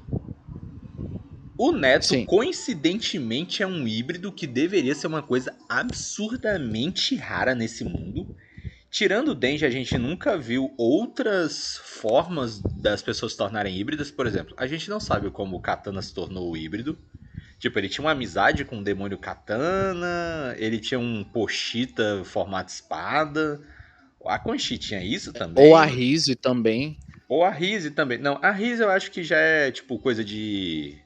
O neto, Sim. coincidentemente, é um híbrido que deveria ser uma coisa absurdamente rara nesse mundo. Tirando o Denji, a gente nunca viu outras formas das pessoas se tornarem híbridas. Por exemplo, a gente não sabe como o Katana se tornou híbrido. Tipo, ele tinha uma amizade com o demônio Katana, ele tinha um Pochita formato espada. A Quan Chi tinha isso também. Ou a Rizzo também. Ou a Rizzo também. Não, a Rizzo eu acho que já é, tipo, coisa de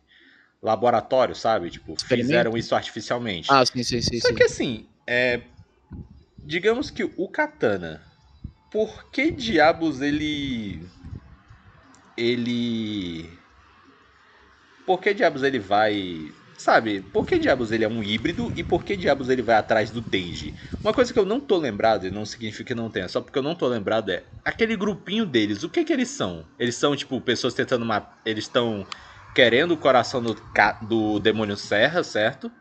laboratório, sabe? Tipo, fizeram isso artificialmente. Ah, sim. Só que assim, digamos que o Katana, por que diabos por que diabos ele vai... Sabe, por que diabos ele é um híbrido e por que diabos ele vai atrás do Denji? Uma coisa que eu não tô lembrado, e não significa que não tenha, só porque eu não tô lembrado aquele grupinho deles, o que eles são? Eles são, tipo, pessoas tentando matar... Eles estão querendo o coração do demônio Serra, certo?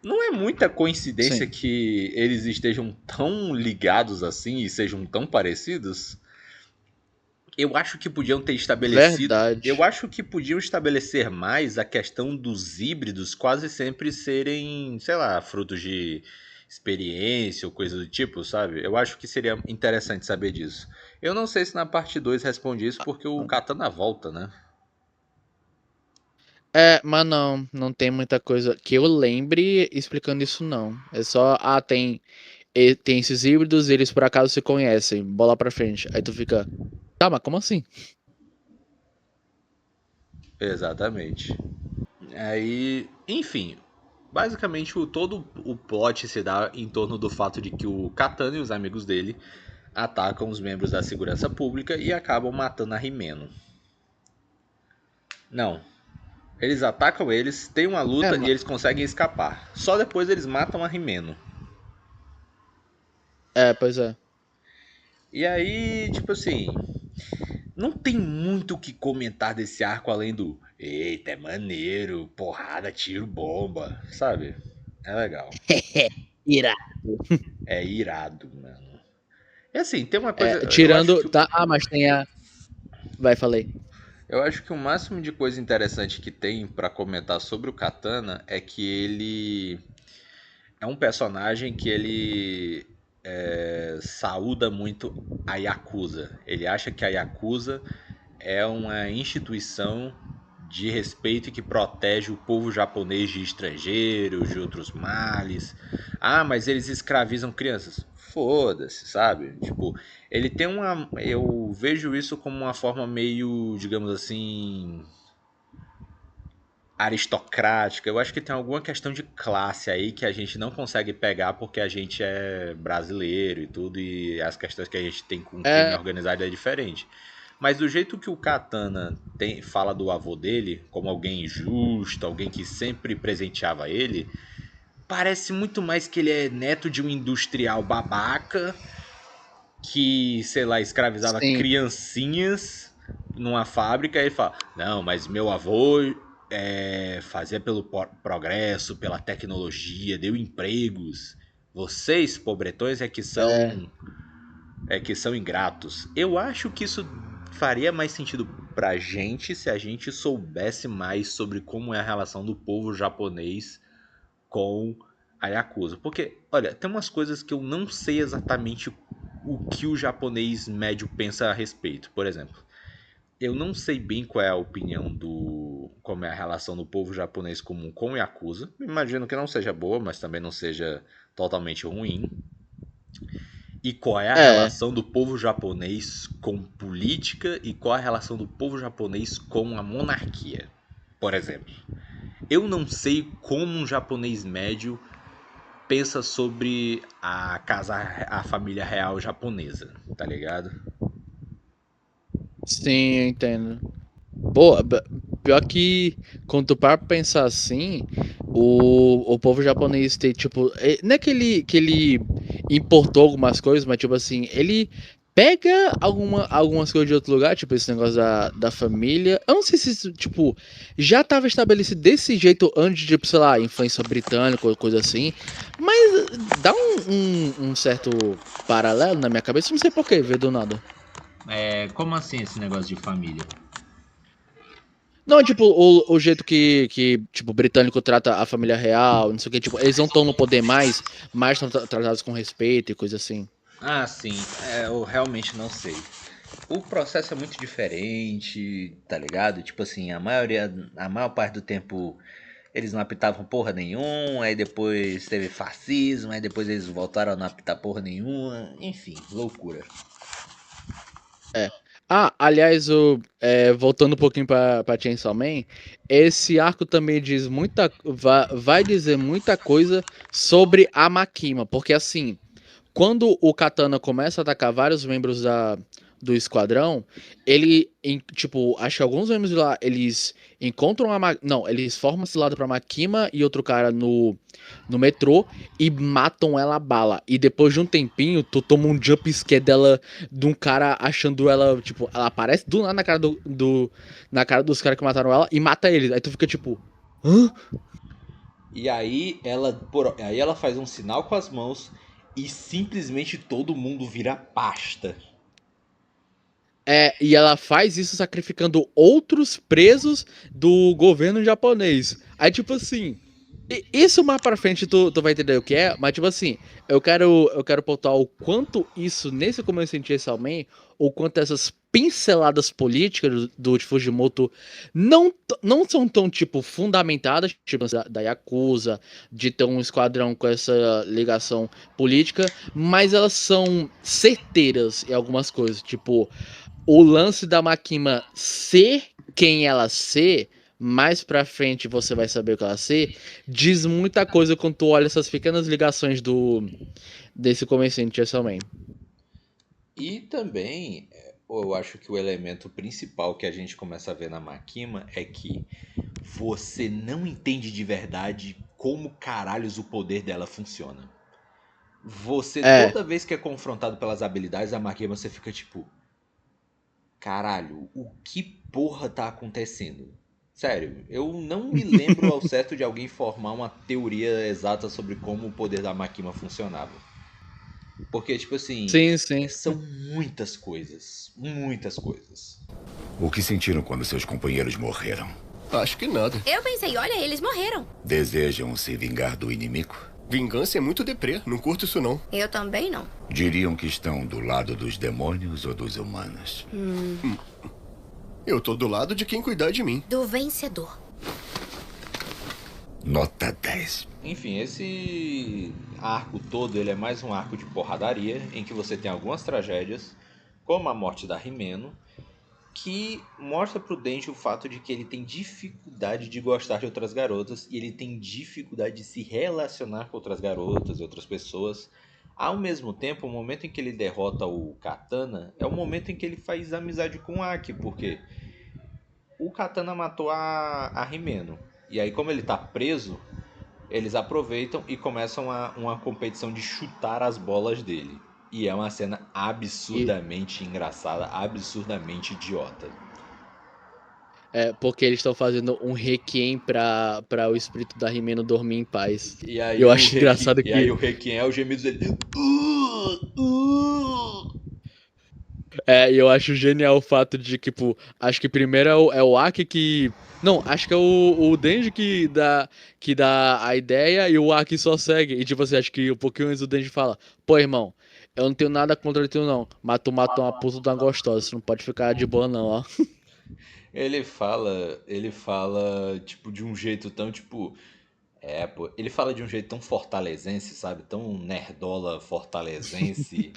Não é muita coincidência que eles estejam tão ligados assim e sejam tão parecidos? Eu acho que podiam ter estabelecido... Verdade. Eu acho que podiam estabelecer mais a questão dos híbridos quase sempre serem, sei lá, frutos de experiência ou coisa do tipo, sabe? Eu acho que seria interessante saber disso. Eu não sei se na parte 2 responde isso porque o Katana volta, né? Mas não tem muita coisa que eu lembre explicando isso, não. É só, tem esses híbridos, eles por acaso se conhecem, bola pra frente. Aí tu fica, tá, mas como assim? Exatamente. Aí, enfim, basicamente todo o plot se dá em torno do fato de que o Katana e os amigos dele atacam os membros da segurança pública e acabam matando a Rimeno. Não. Eles atacam eles, tem uma luta e eles conseguem escapar. Só depois eles matam a Rimeno. Pois é. E aí, tipo assim, não tem muito o que comentar desse arco além do eita, é maneiro, porrada, tiro, bomba, sabe? É legal. Irado. É irado, mano. E assim, tem uma coisa... Tirando... mas tem a... Vai, falei. Eu acho que o máximo de coisa interessante que tem pra comentar sobre o Katana é que ele é um personagem que ele saúda muito a Yakuza. Ele acha que a Yakuza é uma instituição de respeito e que protege o povo japonês de estrangeiros, de outros males. Mas eles escravizam crianças. Foda-se, sabe? Tipo, ele tem uma... Eu vejo isso como uma forma meio, digamos assim, aristocrática. Eu acho que tem alguma questão de classe aí que a gente não consegue pegar porque a gente é brasileiro e tudo, e as questões que a gente tem com o crime organizado é diferente. Mas do jeito que o Katana fala do avô dele, como alguém justo, alguém que sempre presenteava ele, parece muito mais que ele é neto de um industrial babaca que, sei lá, escravizava criancinhas numa fábrica. E ele fala, não, mas meu avô fazia pelo progresso, pela tecnologia, deu empregos. Vocês, pobretões, é que são ingratos. Eu acho que isso faria mais sentido pra gente se a gente soubesse mais sobre como é a relação do povo japonês com a Yakuza. Porque, olha, tem umas coisas que eu não sei exatamente o que o japonês médio pensa a respeito. Por exemplo, eu não sei bem qual é a opinião do... como é a relação do povo japonês comum com o Yakuza. Imagino que não seja boa, mas também não seja totalmente ruim. E qual é a É, relação do povo japonês com política e qual é a relação do povo japonês com a monarquia, por exemplo. Eu não sei como um japonês médio pensa sobre a família real japonesa, tá ligado? sim, eu entendo. Pô, pior que quando tu para pra pensar assim, o povo japonês tem, tipo, não é que ele importou algumas coisas, mas tipo assim, ele pega algumas coisas de outro lugar, tipo esse negócio da família. Eu não sei se isso, tipo, já tava estabelecido desse jeito antes de, tipo, sei lá, influência britânica ou coisa assim, mas dá um certo paralelo na minha cabeça, não sei por que, veio do nada. Como assim esse negócio de família? Não, tipo, o jeito que, tipo, o britânico trata a família real, não sei o que, tipo, eles não estão no poder mais, mas estão tratados com respeito e coisa assim. Ah, sim, eu realmente não sei. O processo é muito diferente, tá ligado? Tipo assim, a maior parte do tempo eles não apitavam porra nenhuma, aí depois teve fascismo, aí depois eles voltaram a não apitar porra nenhuma, enfim, loucura. É. Ah, aliás, voltando um pouquinho pra Chainsaw Man, esse arco também diz vai dizer muita coisa sobre a Makima, porque assim, quando o Katana começa a atacar vários membros do esquadrão, tipo, acho que alguns membros de lá, eles encontram não, eles formam a cilada pra Makima e outro cara no metrô e matam ela a bala. E depois de um tempinho, tu toma um jump scare dela, de um cara achando ela, tipo, ela aparece do nada na cara na cara dos caras que mataram ela e mata eles. Aí tu fica tipo, hã? E aí aí ela faz um sinal com as mãos e simplesmente todo mundo vira pasta. E ela faz isso sacrificando outros presos do governo japonês. Aí, tipo assim, isso mais pra frente tu vai entender o que é, mas tipo assim, eu quero pontuar o quanto isso, nesse começo de Chainsaw Man, o quanto essas pinceladas políticas do Fujimoto não são tão, tipo, fundamentadas, tipo, da Yakuza, de ter um esquadrão com essa ligação política, mas elas são certeiras em algumas coisas, tipo, o lance da Makima ser quem ela ser, mais pra frente você vai saber o que ela ser, diz muita coisa quando tu olha essas pequenas ligações desse comecinho de Chainsaw Man. E também, eu acho que o elemento principal que a gente começa a ver na Makima é que você não entende de verdade como caralhos o poder dela funciona. Você, É, toda vez que é confrontado pelas habilidades da Makima, você fica tipo, caralho, o que porra tá acontecendo? Sério, eu não me lembro ao certo de alguém formar uma teoria exata sobre como o poder da Makima funcionava. Porque, tipo assim, sim, sim. são muitas coisas. Muitas coisas. O que sentiram quando seus companheiros morreram? Acho que nada. Eu pensei, olha, eles morreram. Desejam se vingar do inimigo? Vingança é muito deprê. Não curto isso, não. Eu também não. Diriam que estão do lado dos demônios ou dos humanos? Eu tô do lado de quem cuidar de mim. Do vencedor. Nota 10. Enfim, esse arco todo, ele é mais um arco de porradaria, em que você tem algumas tragédias, como a morte da Rimeno, que mostra pro Denji o fato de que ele tem dificuldade de gostar de outras garotas e ele tem dificuldade de se relacionar com outras garotas e outras pessoas. Ao mesmo tempo, o momento em que ele derrota o Katana é o momento em que ele faz amizade com o Aki, porque o Katana matou a Rimeno. E aí, como ele tá preso, eles aproveitam e começam uma competição de chutar as bolas dele. E é uma cena absurdamente engraçada, absurdamente idiota. porque eles estão fazendo um requiem pra o espírito da Rimeno dormir em paz. E aí Eu o acho engraçado E aí que o Requiem é o gemido dele. E eu acho genial o fato de que, tipo, acho que primeiro é o Aki que. Não, acho que é o Denji que dá a ideia e o Aki só segue. E tipo assim, acho que um pouquinho antes o Denji fala: Pô, irmão, eu não tenho nada contra tu, não. Mas tu matou uma puta de uma gostosa. Tu não pode ficar de boa, não, ó. Ele fala, tipo, de um jeito tão, tipo. Pô, ele fala de um jeito tão fortalezense, sabe? Tão nerdola fortalezense,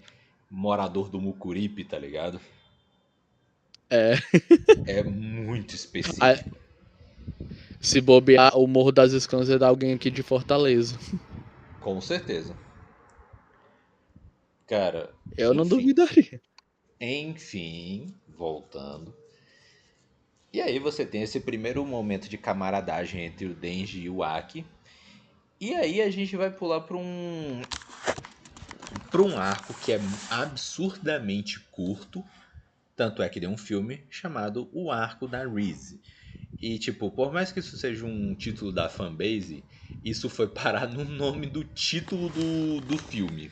morador do Mucuripe, tá ligado? É. É muito Aí, específico. se bobear, o Morro das Escamas é de alguém aqui de Fortaleza. Com certeza. Cara, Eu não enfim. duvidaria. Enfim, voltando. E aí você tem esse primeiro momento de camaradagem entre o Denji e o Aki. E aí a gente vai pular para um arco que é absurdamente curto. Tanto é que deu um filme chamado O Arco da Reese. E tipo, por mais que isso seja um título da fanbase, isso foi parar no nome do título do filme.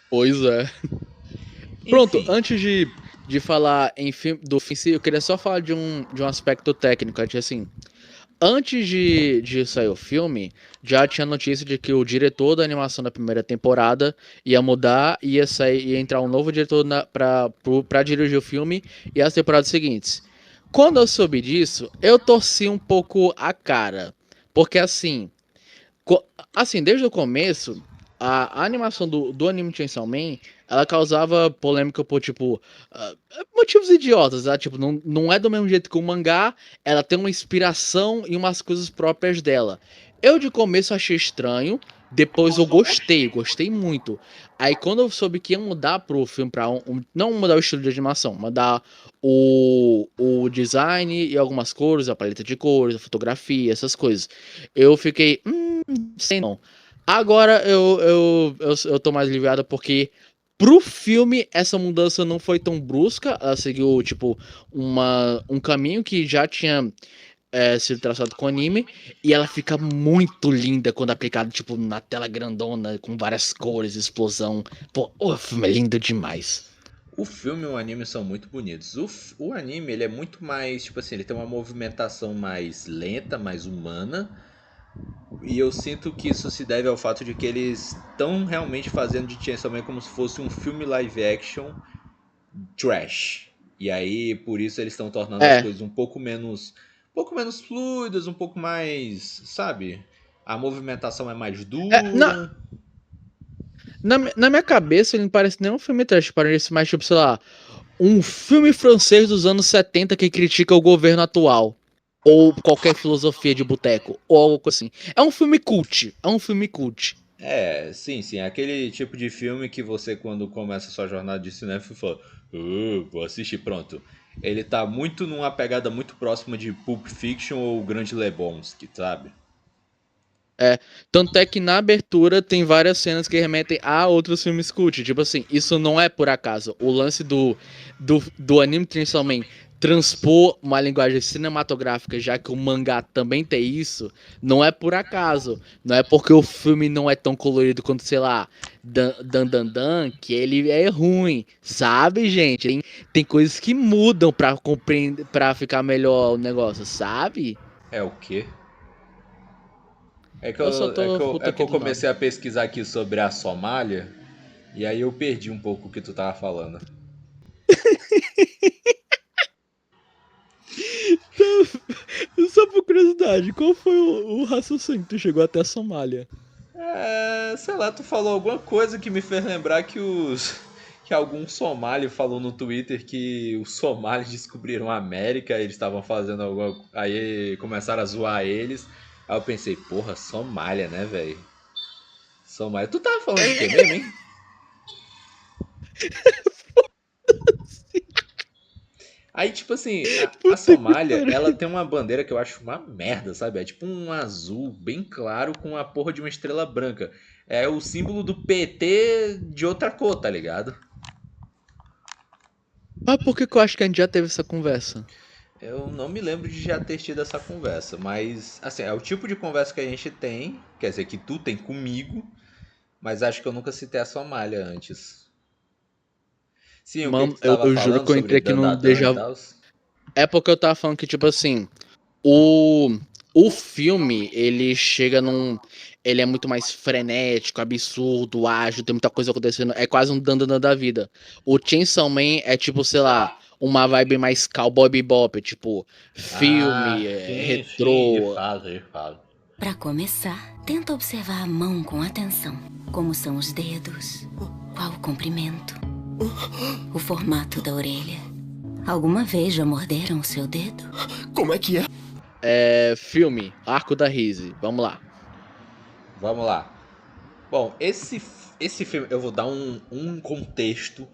Pois é. Pronto, Enfim, antes de falar em filme, do filme em si, eu queria só falar de um aspecto técnico. Assim, antes de sair o filme, já tinha notícia de que o diretor da animação da primeira temporada ia mudar, ia entrar um novo diretor pra dirigir o filme e as temporadas seguintes. Quando eu soube disso, eu torci um pouco a cara. Porque assim, assim, desde o começo, a animação do anime Chainsaw Man, ela causava polêmica por, tipo, motivos idiotas, tá? Tipo, não é do mesmo jeito que o mangá, ela tem uma inspiração e umas coisas próprias dela. Eu, de começo, achei estranho, depois eu gostei muito. Aí, quando eu soube que ia mudar pro filme pra não mudar o estilo de animação, mudar o design e algumas cores, a paleta de cores, a fotografia, essas coisas, eu fiquei, sei não. Agora eu tô mais aliviado porque pro filme essa mudança não foi tão brusca. Ela seguiu, tipo, um caminho que já tinha sido traçado com anime. E ela fica muito linda quando aplicada, tipo, na tela grandona, com várias cores, explosão. Pô, o filme é lindo demais. o filme e o anime são muito bonitos. O anime, ele é muito mais, tipo assim, ele tem uma movimentação mais lenta, mais humana. E eu sinto que isso se deve ao fato de que eles estão realmente fazendo de Chainsaw Man como se fosse um filme live action trash. E aí, por isso eles estão tornando as É, coisas um pouco menos fluidas, um pouco mais, sabe? A movimentação é mais é na, dura. na minha cabeça ele não parece nem um filme trash, parece mais, tipo, sei lá, um filme francês dos anos 70 que critica o governo atual. Ou qualquer filosofia de boteco. Ou algo assim. É um filme cult. É um filme cult. Sim, sim, é aquele tipo de filme que você, quando começa a sua jornada de cinema, fala, vou assistir, pronto. Ele tá muito numa pegada muito próxima de Pulp Fiction ou Grande Lebowski, sabe? É, tanto é que na abertura tem várias cenas que remetem a outros filmes cult. Tipo assim, isso não é por acaso. O lance do anime Chainsaw Man transpor uma linguagem cinematográfica, já que o mangá também tem isso, não é por acaso. Não é porque o filme não é tão colorido quanto, sei lá, Dan, que ele é ruim. Sabe, gente? Tem coisas que mudam pra compreender, para ficar melhor o negócio, sabe? É o quê? Eu só tô puto É que aqui eu do nada. comecei a pesquisar aqui sobre a Somália e aí eu perdi um pouco o que tu tava falando. Só por curiosidade, qual foi o raciocínio que tu chegou até a Somália? Sei lá, tu falou alguma coisa que me fez lembrar que algum somali falou no Twitter que os somalis descobriram a América, eles estavam fazendo alguma. Aí começaram a zoar eles. Aí eu pensei, porra, Somália, né, velho? Somália. Tu tava falando de quê mesmo, hein? Aí, tipo assim, a Puta que Somália, pariu. ela tem uma bandeira que eu acho uma merda, sabe? É tipo um azul bem claro com a porra de uma estrela branca. É o símbolo do PT de outra cor, tá ligado? Mas por que eu acho que a gente já teve essa conversa? Eu não me lembro de já ter tido essa conversa, mas assim, é o tipo de conversa que a gente tem, quer dizer, que tu tem comigo, mas acho que eu nunca citei a Somália antes. Sim, o que que Mano, tu eu, tava eu juro falando que eu sobre entrei aqui no Dandadan e Deja. tal? É porque eu tava falando que, tipo assim, o, o filme, ele chega num. Ele é muito mais frenético, absurdo, ágil, tem muita coisa acontecendo. É quase um dandanã da vida. O Chainsaw Man é tipo, sei lá, uma vibe mais cowboy bebop, tipo, Ah, filme, sim, de retrô. fato, de fato. Para começar, tenta observar a mão com atenção. Como são os dedos? Qual o comprimento? O formato da orelha? Alguma vez já morderam o seu dedo? Como é que é? Filme, Arco da Rise. Vamos lá. Vamos lá. Bom, esse filme, eu vou dar um contexto,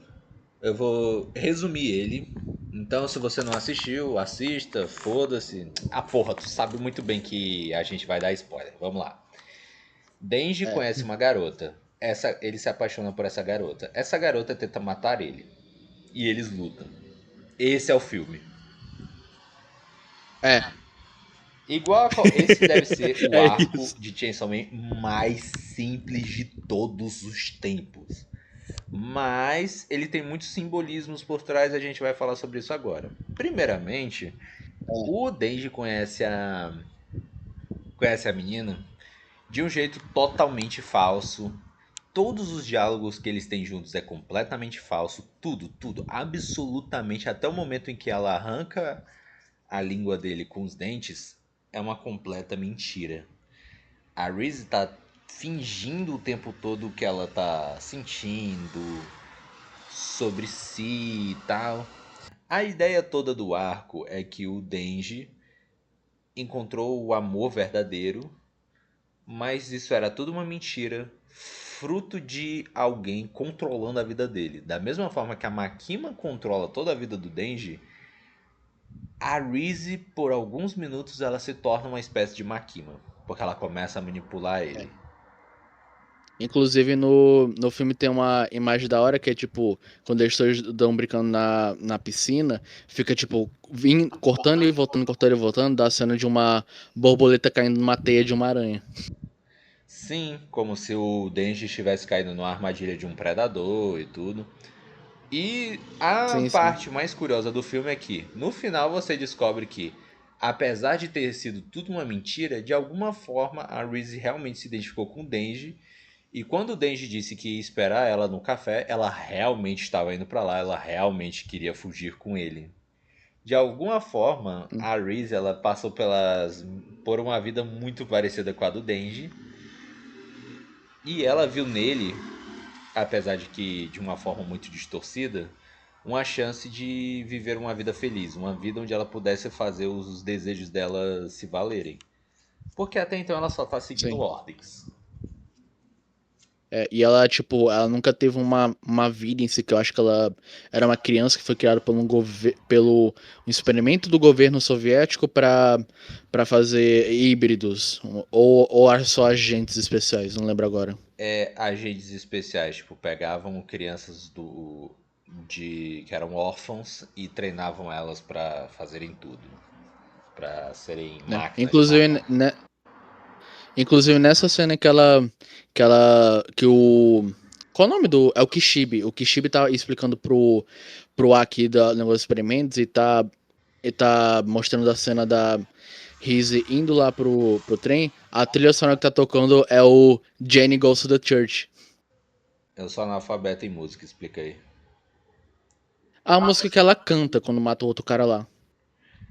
eu vou resumir ele. Então, se você não assistiu, assista, foda-se. Ah, porra, tu sabe muito bem que a gente vai dar spoiler. Vamos lá. Denji É, conhece uma garota. Ele se apaixona por essa garota. Essa garota tenta matar ele. E eles lutam. Esse é o filme. é, Esse deve ser o é arco isso. de Chainsaw Man mais simples de todos os tempos. Mas ele tem muitos simbolismos por trás, a gente vai falar sobre isso agora. Primeiramente, o Denji conhece a menina de um jeito totalmente falso. Todos os diálogos que eles têm juntos é completamente falso. Tudo, tudo, absolutamente. Até o momento em que ela arranca a língua dele com os dentes, é uma completa mentira. A Reese tá fingindo o tempo todo o que ela tá sentindo sobre si e tal. A ideia toda do arco é que o Denji encontrou o amor verdadeiro, mas isso era tudo uma mentira, fruto de alguém controlando a vida dele. Da mesma forma que a Makima controla toda a vida do Denji, a Reese, por alguns minutos, ela se torna uma espécie de Makima, porque ela começa a manipular ele. Inclusive no filme tem uma imagem da hora que é tipo, quando eles estão brincando na piscina, fica tipo, cortando e voltando, dá a cena de uma borboleta caindo numa teia de uma aranha. Sim, como se o Denji estivesse caindo numa armadilha de um predador e tudo. E a Sim, sim. parte mais curiosa do filme é que, no final, você descobre que, apesar de ter sido tudo uma mentira, de alguma forma a Reese realmente se identificou com o Denji. E quando o Denji disse que ia esperar ela no café, ela realmente estava indo pra lá, ela realmente queria fugir com ele. De alguma forma, a Reese ela passou por uma vida muito parecida com a do Denji. E ela viu nele, apesar de que de uma forma muito distorcida, uma chance de viver uma vida feliz, uma vida onde ela pudesse fazer os desejos dela se valerem. Porque até então ela só tá seguindo Sim. ordens. E ela, tipo, ela nunca teve uma vida em si, que eu acho que ela era uma criança que foi criada pelo um experimento do governo soviético para fazer híbridos, ou só agentes especiais, não lembro agora. Agentes especiais, tipo, pegavam crianças que eram órfãos e treinavam elas pra fazerem tudo. Pra serem Né? máquinas de matar. Inclusive nessa cena que o qual o nome do é o Kishibe tá explicando pro Aki do negócio dos experimentos e tá mostrando a cena da Rizzy indo lá pro trem. A trilha sonora que tá tocando é o Jenny Goes to the Church. Eu sou analfabeto em música, explica aí. A música que ela canta quando mata o outro cara lá.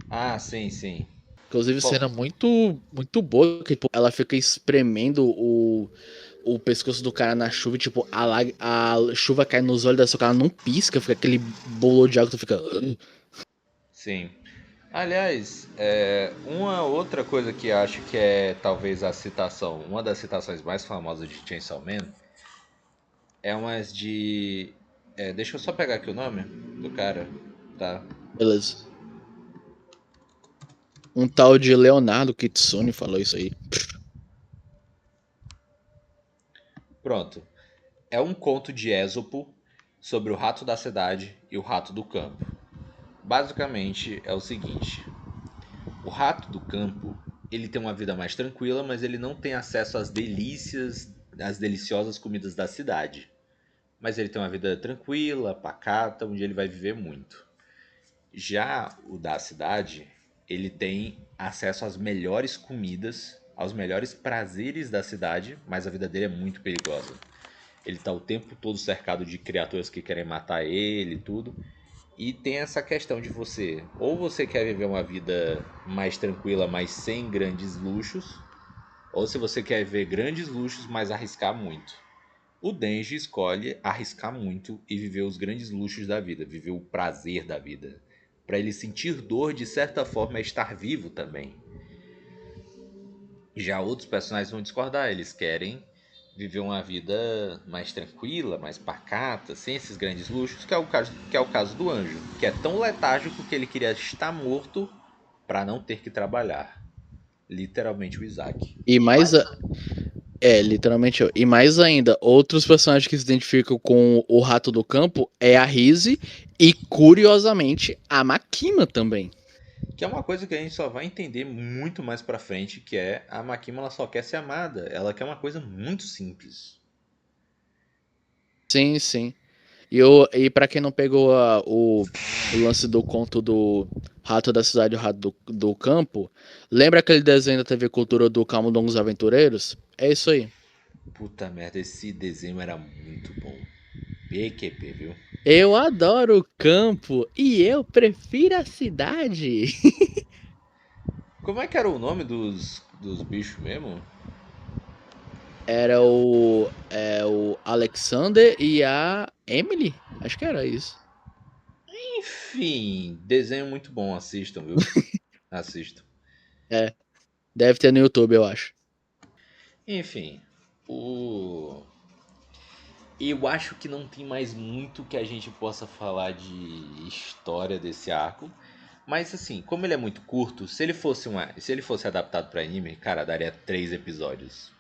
Ah, sim, sim. Inclusive, Bom, cena muito, muito boa, que tipo, ela fica espremendo o pescoço do cara na chuva, e, tipo, a chuva cai nos olhos da sua cara, não pisca, fica aquele bolo de água, tu fica. sim. Aliás, uma outra coisa que acho que é talvez uma das citações mais famosas de Chainsaw Man é umas de. Deixa eu só pegar aqui o nome do cara, tá? Beleza. Um tal de Leonardo Kitsune falou isso aí. Pronto. É um conto de Ésopo sobre o rato da cidade e o rato do campo. Basicamente é o seguinte: o rato do campo, ele tem uma vida mais tranquila, mas ele não tem acesso às delícias, às deliciosas comidas da cidade. Mas ele tem uma vida tranquila, pacata, onde ele vai viver muito. Já o da cidade, ele tem acesso às melhores comidas, aos melhores prazeres da cidade, mas a vida dele é muito perigosa. Ele tá o tempo todo cercado de criaturas que querem matar ele e tudo. E tem essa questão de ou você quer viver uma vida mais tranquila, mas sem grandes luxos, ou se você quer ver grandes luxos, mas arriscar muito. O Denji escolhe arriscar muito e viver os grandes luxos da vida, viver o prazer da vida. Para ele sentir dor, de certa forma, é estar vivo também. Já outros personagens vão discordar, eles querem viver uma vida mais tranquila, mais pacata, sem esses grandes luxos, que é o caso do anjo, que é tão letárgico que ele queria estar morto para não ter que trabalhar. Literalmente o Isaac. E mais. Literalmente eu. E mais ainda, outros personagens que se identificam com o Rato do Campo é a Rizzy e, curiosamente, a Makima também. Que é uma coisa que a gente só vai entender muito mais pra frente, que é a Makima, ela só quer ser amada. Ela quer uma coisa muito simples. Sim, sim. E pra quem não pegou o lance do conto do Rato da Cidade e o Rato do Campo, lembra aquele desenho da TV Cultura do Camundongos Aventureiros? É isso aí. Puta merda, esse desenho era muito bom. PQP, viu? Eu adoro o campo e eu prefiro a cidade. Como é que era o nome dos bichos mesmo? Era o Alexander e a Emily? Acho que era isso. Enfim, desenho muito bom, assistam, viu? Assistam. Deve ter no YouTube, eu acho. Enfim, eu acho que não tem mais muito que a gente possa falar de história desse arco. Mas assim, como ele é muito curto, se ele fosse adaptado para anime, cara, daria 3 episódios.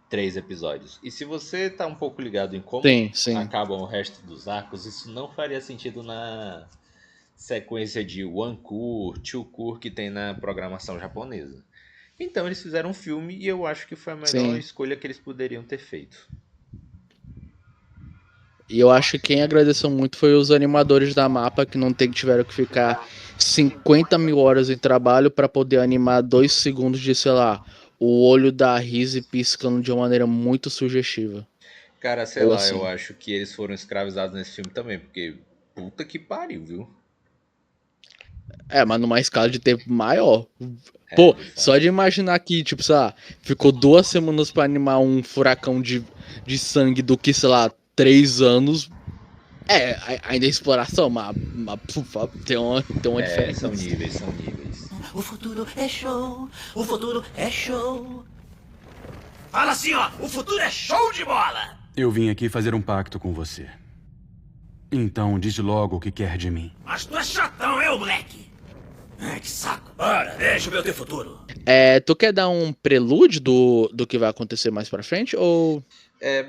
3 episódios. E se você tá um pouco ligado em como Sim. acabam o resto dos arcos, isso não faria sentido na sequência de One Cour, Two Cour que tem na programação japonesa. Então eles fizeram um filme e eu acho que foi a melhor escolha que eles poderiam ter feito. E eu acho que quem agradeceu muito foi os animadores da Mapa, que não tiveram que ficar 50 mil horas de trabalho para poder animar 2 segundos de, sei lá, o olho da Rizzy piscando de uma maneira muito sugestiva. Cara, sei Ou lá, assim. eu acho que eles foram escravizados nesse filme também, porque puta que pariu, viu? Mas numa escala de tempo maior. Pô, só de imaginar que, tipo, sei lá, ficou 2 semanas pra animar um furacão de sangue do que, sei lá, 3 anos. Ainda é exploração, mas tem uma diferença. São níveis. O futuro é show, o futuro é show. Fala assim, ó, o futuro é show de bola! Eu vim aqui fazer um pacto com você. Então diz logo o que quer de mim. Mas tu é chatão, eu, moleque! Ai, que saco! Bora, deixa eu ver o teu futuro! Tu quer dar um prelúdio do que vai acontecer mais pra frente, ou...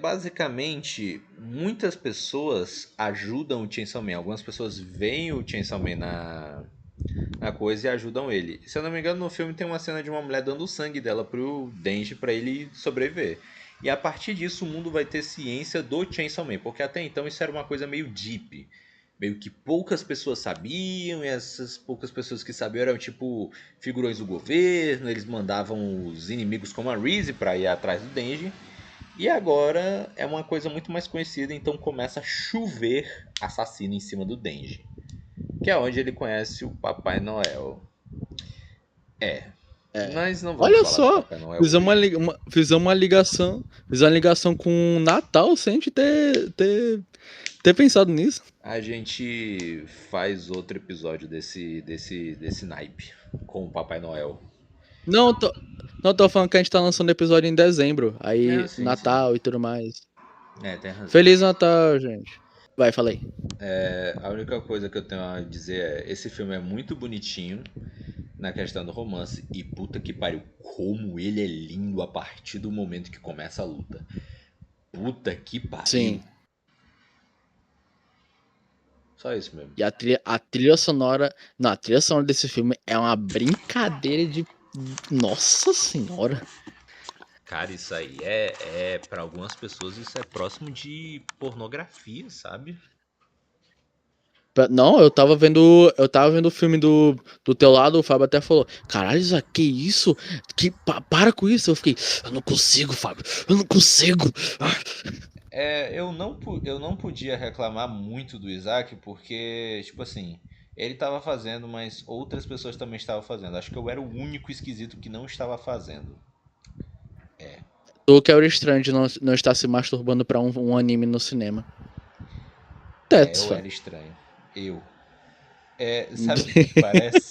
Basicamente, muitas pessoas ajudam o Chainsaw Man. Algumas pessoas veem o Chainsaw Man na coisa e ajudam ele. Se eu não me engano, no filme tem uma cena de uma mulher dando o sangue dela pro Denji pra ele sobreviver. E a partir disso o mundo vai ter ciência do Chainsaw Man, porque até então isso era uma coisa meio deep. Meio que poucas pessoas sabiam, e essas poucas pessoas que sabiam eram tipo figurões do governo, eles mandavam os inimigos como a Rizzy pra ir atrás do Denji. E agora é uma coisa muito mais conhecida, então começa a chover assassino em cima do Denji. Que é onde ele conhece o Papai Noel. Mas não vamos Olha falar só, do Papai Noel hoje. fizemos uma ligação com o Natal sem a gente ter pensado nisso. A gente faz outro episódio desse naipe com o Papai Noel. Não, tô falando que a gente tá lançando episódio em dezembro. Aí, Sim, Natal e tudo mais. Tem razão. Feliz Natal, gente. Vai, falei. A única coisa que eu tenho a dizer é: esse filme é muito bonitinho na questão do romance. E puta que pariu, como ele é lindo a partir do momento que começa a luta. Puta que pariu. Sim. Só isso mesmo. E a trilha sonora. Não, a trilha sonora desse filme é uma brincadeira de. Nossa senhora. Cara, isso aí para algumas pessoas isso é próximo de pornografia, sabe? Não, eu tava vendo o filme do teu lado, o Fábio até falou: caralho, Isa, que isso? Para com isso. Eu fiquei: eu não consigo, Fábio, eu não consigo. Eu não podia reclamar muito do Isaac, porque, tipo assim, ele tava fazendo, mas outras pessoas também estavam fazendo. Acho que eu era o único esquisito que não estava fazendo. Tu que é o estranho de não estar se masturbando pra um anime no cinema. Eu era estranho. Sabe o que parece?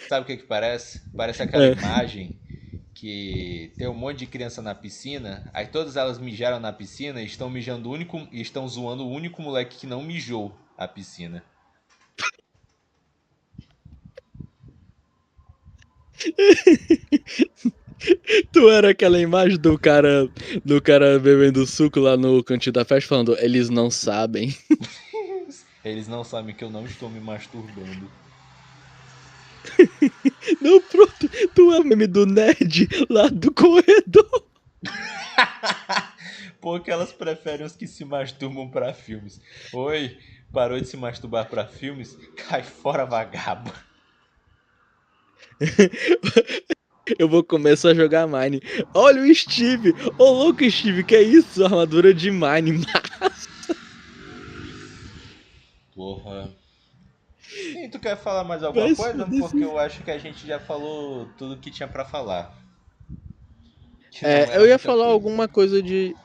Sabe o que parece? Parece aquela imagem que tem um monte de criança na piscina, aí todas elas mijaram na piscina e estão mijando estão zoando o único moleque que não mijou a piscina. Tu era aquela imagem do cara bebendo suco lá no cantinho da festa falando: eles não sabem. Eles não sabem que eu não estou me masturbando. Não, pronto, tu é o meme do nerd lá do corredor. Porque elas preferem os que se masturbam pra filmes. Oi, parou de se masturbar pra filmes? Cai fora, vagabundo. Eu vou começar a jogar Mine. Olha o Steve! Ô louco, Steve, que é isso? Armadura de Mine. Porra. E tu quer falar mais alguma coisa? Porque eu acho que a gente já falou tudo que tinha pra falar. Eu ia falar alguma coisa de...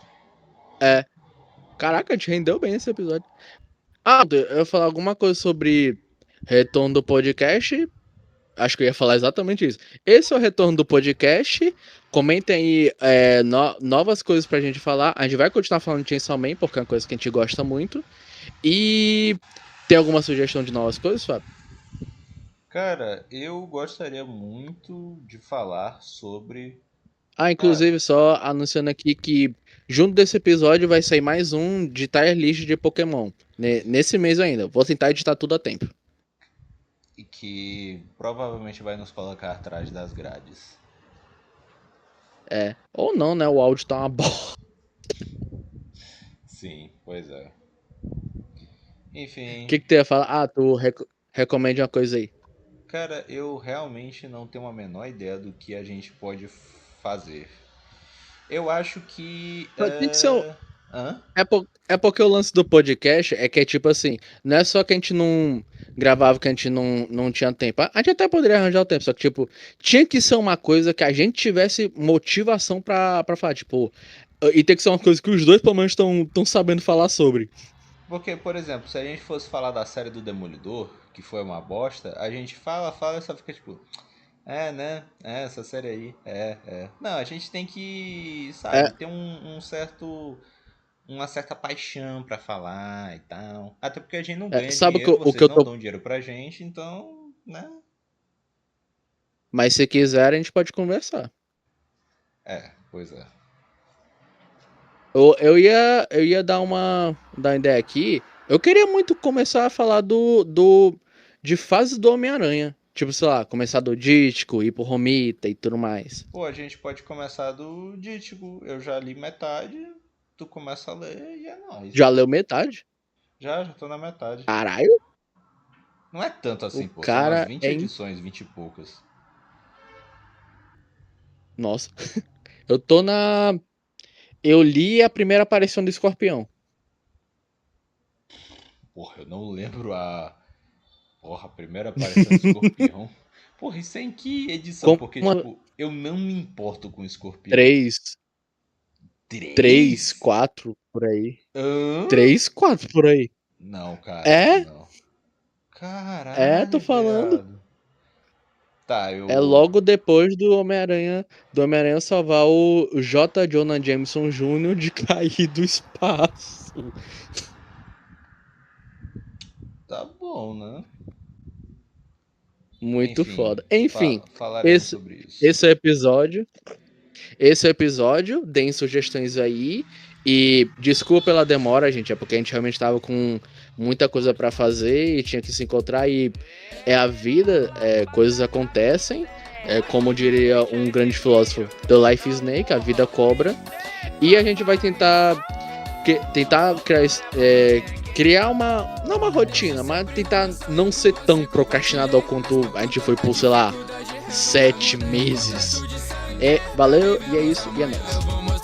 Caraca, a gente rendeu bem esse episódio. Eu ia falar alguma coisa sobre retorno do podcast. Acho que eu ia falar exatamente isso. Esse é o retorno do podcast. Comentem aí novas coisas pra gente falar. A gente vai continuar falando de Chainsaw Man, porque é uma coisa que a gente gosta muito. E tem alguma sugestão de novas coisas, Fábio? Cara, eu gostaria muito de falar sobre... Inclusive, só anunciando aqui que junto desse episódio vai sair mais um de tier list de Pokémon. Nesse mês ainda. Vou tentar editar tudo a tempo. E que provavelmente vai nos colocar atrás das grades. Ou não, né? O áudio tá uma bosta. Sim, pois é. Enfim. O que tu ia falar? Tu recomende uma coisa aí. Cara, eu realmente não tenho a menor ideia do que a gente pode fazer. Eu acho que... Tem que ser É porque o lance do podcast é que é tipo assim, não é só que a gente não gravava, que a gente não tinha tempo. A gente até poderia arranjar o tempo, só que tipo, tinha que ser uma coisa que a gente tivesse motivação pra falar, tipo, e tem que ser uma coisa que os dois pelo menos estão sabendo falar sobre. Porque, por exemplo, se a gente fosse falar da série do Demolidor, que foi uma bosta, a gente fala e só fica tipo... né? Essa série aí. Não, a gente tem que, sabe, ter uma certa paixão pra falar e tal. Até porque a gente não ganha dinheiro, vocês não dão dinheiro pra gente, então, né? Mas se quiser, a gente pode conversar. Pois é. Eu ia dar uma ideia aqui. Eu queria muito começar a falar de fases do Homem-Aranha. Tipo, sei lá, começar do Dítico, ir pro Romita e tudo mais. Pô, a gente pode começar do Dítico. Eu já li metade, tu começa a ler e é nóis. Já leu metade? Já tô na metade. Caralho? Não é tanto assim, pô. Cara, são umas 20 edições, 20 e poucas. Nossa. Eu tô na... Eu li a primeira aparição do Escorpião. Porra, eu não lembro a primeira aparição do Escorpião. Porra, isso é em que edição? Porque, tipo, eu não me importo com o Escorpião. 3, 4, por aí. 3, 4, por aí. Não, cara. Não. Caralho, tô falando. Viado. Tá, É logo depois do Homem-Aranha salvar o J. Jonah Jameson Jr. de cair do espaço. Tá bom, né? Muito foda. Enfim, sobre isso. esse é o episódio. Deem sugestões aí. E desculpa pela demora, gente, é porque a gente realmente tava com muita coisa pra fazer e tinha que se encontrar, e é a vida, coisas acontecem, como diria um grande filósofo, The Life is Snake, a vida cobra, e a gente vai tentar criar não uma rotina, mas tentar não ser tão procrastinador quanto a gente foi por, sei lá, 7 meses. Valeu, e é isso, e é nóis.